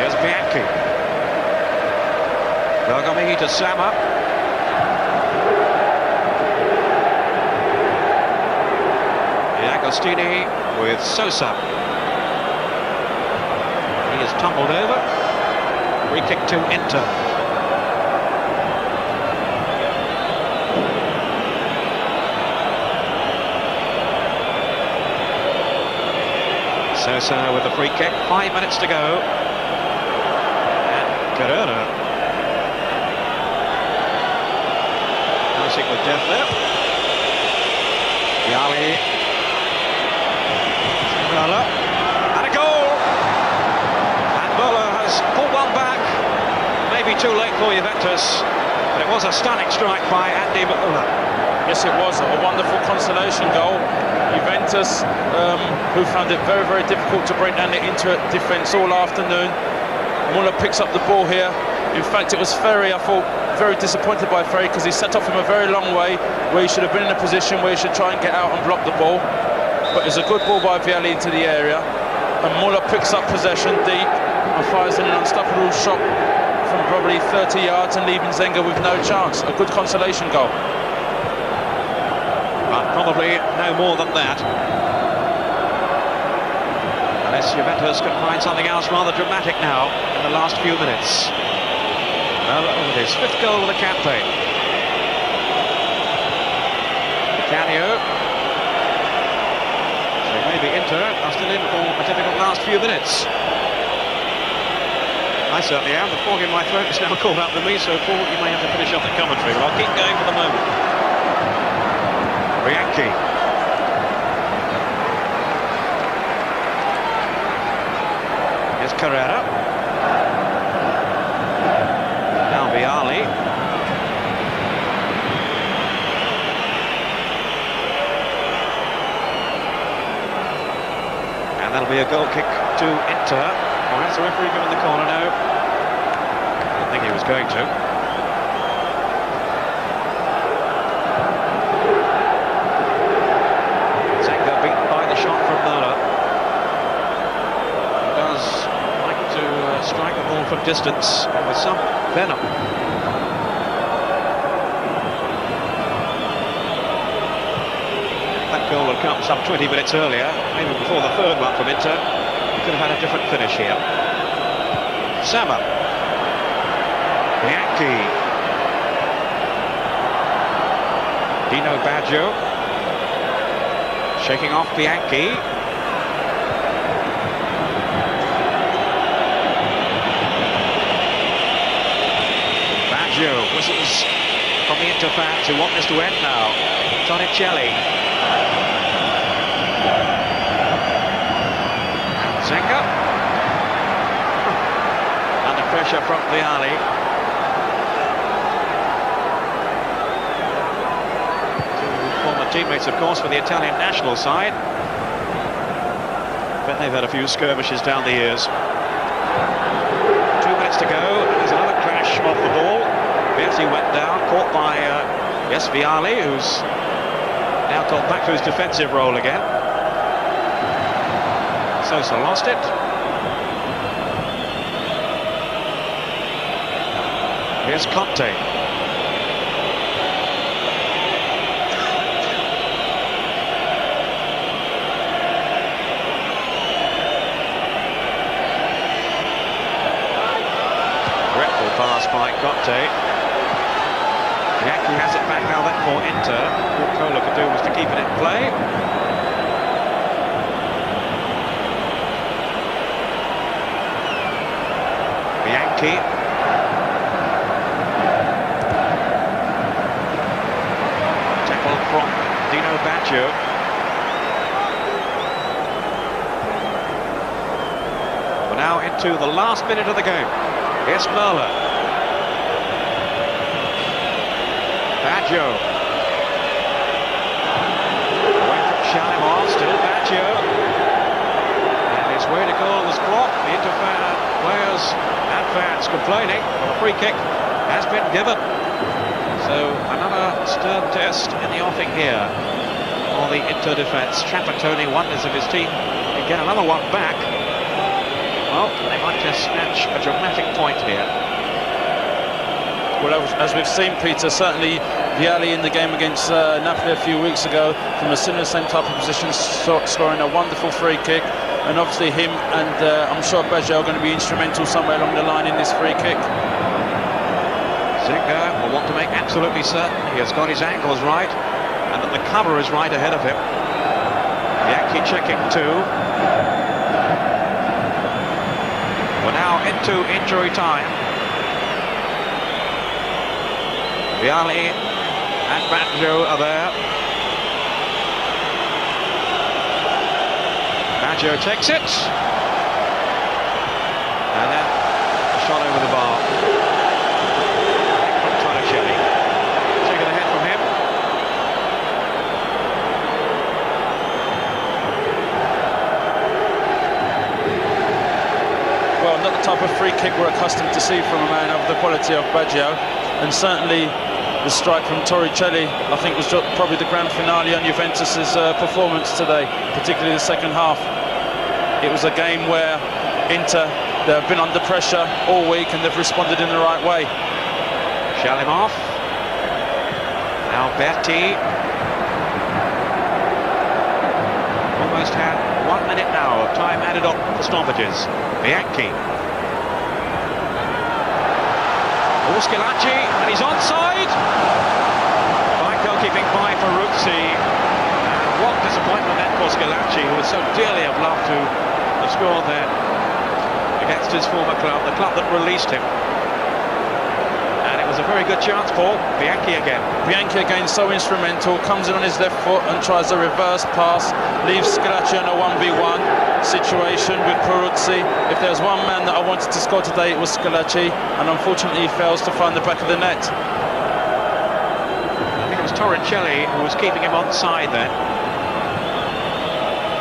Here's Bianchi. Bergami to Sama. Agostini with SOSA. He is tumbled over. Free kick to Inter. SOSA with the free kick. 5 minutes to go. And Corona. Passing with death there. Vialli. And a goal! And Muller has pulled one back. Maybe too late for Juventus, but it was a stunning strike by Andy Muller. Yes, it was a wonderful consolation goal. Juventus, who found it very, very difficult to break down the Inter defence all afternoon. Muller picks up the ball here. In fact, it was Ferry, I thought, very disappointed by Ferry because he set off him a very long way where he should have been in a position where he should try and get out and block the ball. But it's a good ball by Vialli into the area, and Muller picks up possession deep and fires in an unstoppable shot from probably 30 yards and leaving Zenga with no chance. A good consolation goal. But probably no more than that. Unless Juventus can find something else rather dramatic now in the last few minutes. Well, with his 5th goal of the campaign. Canio. Maybe Inter are still in for a difficult last few minutes. I certainly am. The fog in my throat is now caught up with me, so Paul, you may have to finish off the commentary, but I'll keep going for the moment. Bianchi. Here's Carrera. Now Vialli. That'll be a goal kick to Inter. Or has the referee given the corner now? I don't think he was going to. Zenga beaten by the shot from Muller. He does like to strike the ball from distance with some venom. That goal had come some 20 minutes earlier, maybe before the 3rd one from Inter. He could have had a different finish here. Sama. Bianchi. Dino Baggio. Shaking off Bianchi. Baggio whistles from the Inter fans who want this to end now. Torricelli. Zenga. Under pressure from Vialli. To former former teammates, of course, for the Italian national side. Bet they've had a few skirmishes down the years. 2 minutes to go, and there's another crash off the ball. Berti went down, caught by, yes, Vialli, who's now told back to his defensive role again. Sosa lost it. Here's Conte. Dreadful pass by Conte. Yankee has it back now then for Inter. All Kola could do was to keep it in play. Yankee. Tackle from Dino Baggio. We're now into the last minute of the game. Here's Merla. Baggio. Away from Shalimov, still Baggio. And his way to goal was blocked. The Inter players and fans complaining, but a free kick has been given. So another stern test in the offing here for the Inter defence. Trapattoni wonders if his team can get another one back. Well, they might just snatch a dramatic point here. Well, as we've seen, Peter, certainly Vialli in the game against Napoli a few weeks ago, from a similar same type of position, scoring a wonderful free kick. And obviously him and I'm sure Baggio are going to be instrumental somewhere along the line in this free kick. Zinga will want to make absolutely certain he has got his angles right and that the cover is right ahead of him. Yankee checking too. We're now into injury time. Vialli and Baggio are there. Baggio takes it. And then a shot over the bar. From Tonacelli. Taken ahead from him. Well, not the type of free kick we're accustomed to see from a man of the quality of Baggio. And certainly the strike from Torricelli, I think, was probably the grand finale on Juventus's performance today, particularly the second half. It was a game where Inter, they've been under pressure all week and they've responded in the right way. Shalimov. Now Berti. Almost had 1 minute now of time added up for stoppages. Bianchi. Schilacci, and he's onside. Fine goalkeeping by Peruzzi. And what disappointment then for Schilacci, who would so dearly have loved to have scored there against his former club, the club that released him. And it was a very good chance for Bianchi again. Bianchi again, so instrumental, comes in on his left foot and tries a reverse pass, leaves Schilacci on a 1v1 situation with Peruzzi. If there's one man that I wanted to score today, it was Schilacci, and unfortunately he fails to find the back of the net. I think it was Torricelli who was keeping him onside then.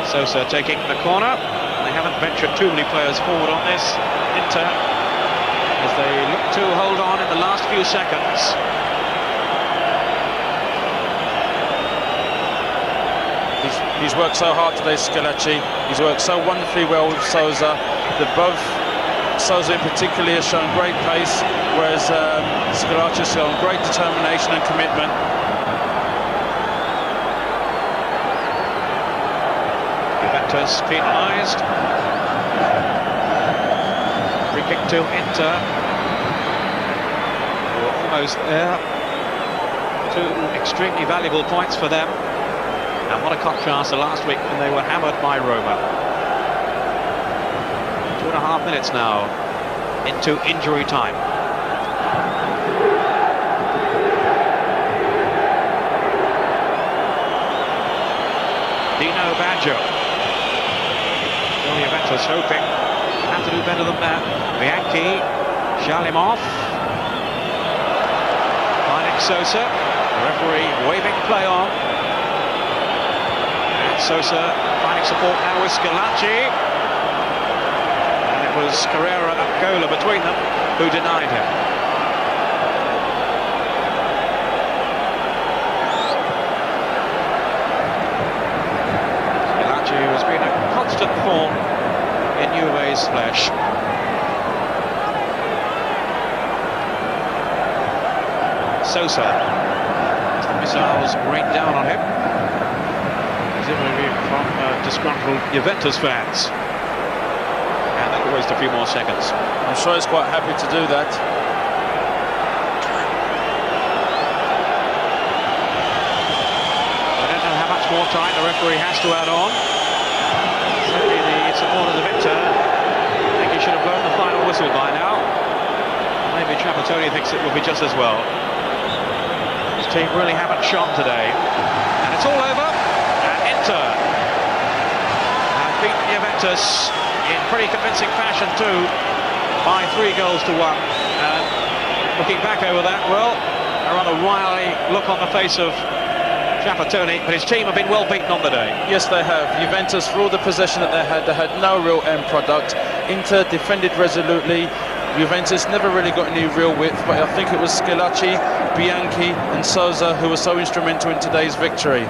Sosa taking the corner. They haven't ventured too many players forward on this, Inter, as they look to hold on in the last few seconds. He's worked so hard today, Schilacci. He's worked so wonderfully well with Sosa. Sosa in particular has shown great pace, whereas Schilacci has shown great determination and commitment. Juventus penalised. Free kick to Inter. We're almost there. 2 extremely valuable points for them. And what a contrast to last week when they were hammered by Roma. 2.5 minutes now into injury time. Dino Baggio. Still Juventus hoping to have to do better than that. Bianchi, Shalimov. Finding Sosa. The referee waving play on. SOSA finding support now with SCHILLACI. And it was Carrera and Gola between them who denied him. SCHILLACI, who has been a constant thorn in Juve's flesh. SOSA, as the missiles rain down on him, presumably from disgruntled Juventus fans, and that will waste a few more seconds. I'm sure he's quite happy to do that. I don't know how much more time the referee has to add on. Certainly the supporters of Inter think he should have blown the final whistle by now. Maybe Trapattoni thinks it will be just as well. His team really haven't shone today. And it's all over. And Inter have beaten Juventus in pretty convincing fashion too, by 3 goals to 1. And looking back over that, well, a rather wily look on the face of Trapattoni, but his team have been well beaten on the day. Yes, they have. Juventus, for all the possession that they had no real end product. Inter defended resolutely. Juventus never really got any real width, but I think it was SCHILLACI, Bianchi and SOSA who were so instrumental in today's victory.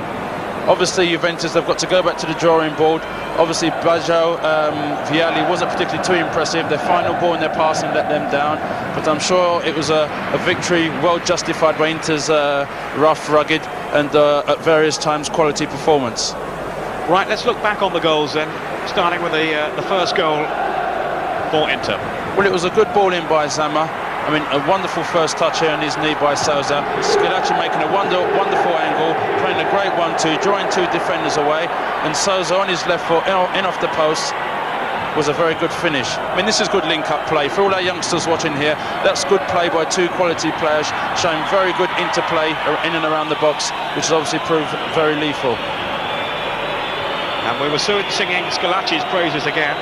Obviously Juventus, they've got to go back to the drawing board. Obviously Baggio, Vialli wasn't particularly too impressive. Their final ball and their passing let them down, but I'm sure it was a victory well justified by Inter's rough, rugged and at various times quality performance. Right, let's look back on the goals then, starting with the first goal for Inter. Well, it was a good ball in by Zama. I mean, a wonderful first touch here on his knee by SOSA. SCHILLACI making a wonderful angle, playing a great 1-2, drawing 2 defenders away, and SOSA on his left foot, in off the post, was a very good finish. I mean, this is good link-up play. For all our youngsters watching here, that's good play by 2 quality players, showing very good interplay in and around the box, which has obviously proved very lethal. And we were soon singing SCHILLACI's praises again.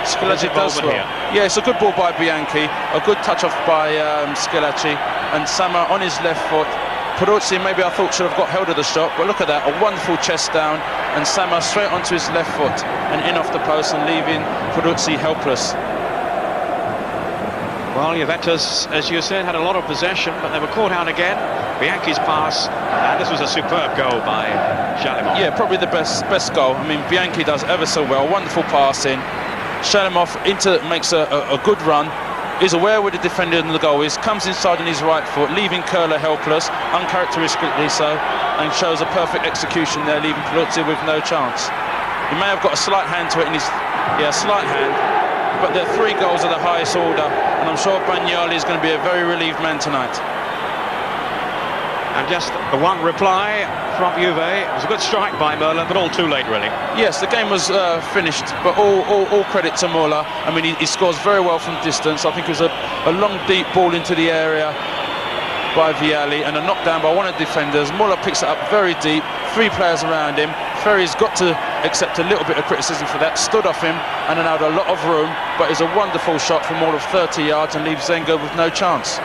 SCHILLACI does well. Yeah, it's a good ball by Bianchi, a good touch off by SCHILLACI, and Sama on his left foot. PERUZZI, maybe I thought should have got held of the shot, but look at that, a wonderful chest down, and Sama straight onto his left foot and in off the post and leaving PERUZZI helpless. Well, Juventus, as you said, had a lot of possession, but they were caught out again. Bianchi's pass, and this was a superb goal by Shalimov. Yeah, probably the best goal. I mean, Bianchi does ever so well, wonderful passing. Shalimov makes a good run, is aware where the defender and the goal is, comes inside on his right foot, leaving Curler helpless, uncharacteristically so, and shows a perfect execution there, leaving PERUZZI with no chance. He may have got a slight hand to it in his, slight hand, but the 3 goals are the highest order, and I'm sure Bagnoli is going to be a very relieved man tonight. And just the one reply from Juve. It was a good strike by Möller, but all too late, really. Yes, the game was finished, but all credit to Möller. I mean, he scores very well from distance. I think it was a long, deep ball into the area by Vialli and a knockdown by one of the defenders. Möller picks it up very deep, 3 players around him. Ferry's got to accept a little bit of criticism for that, stood off him and allowed a lot of room, but it's a wonderful shot from all of 30 yards and leaves Zengo with no chance.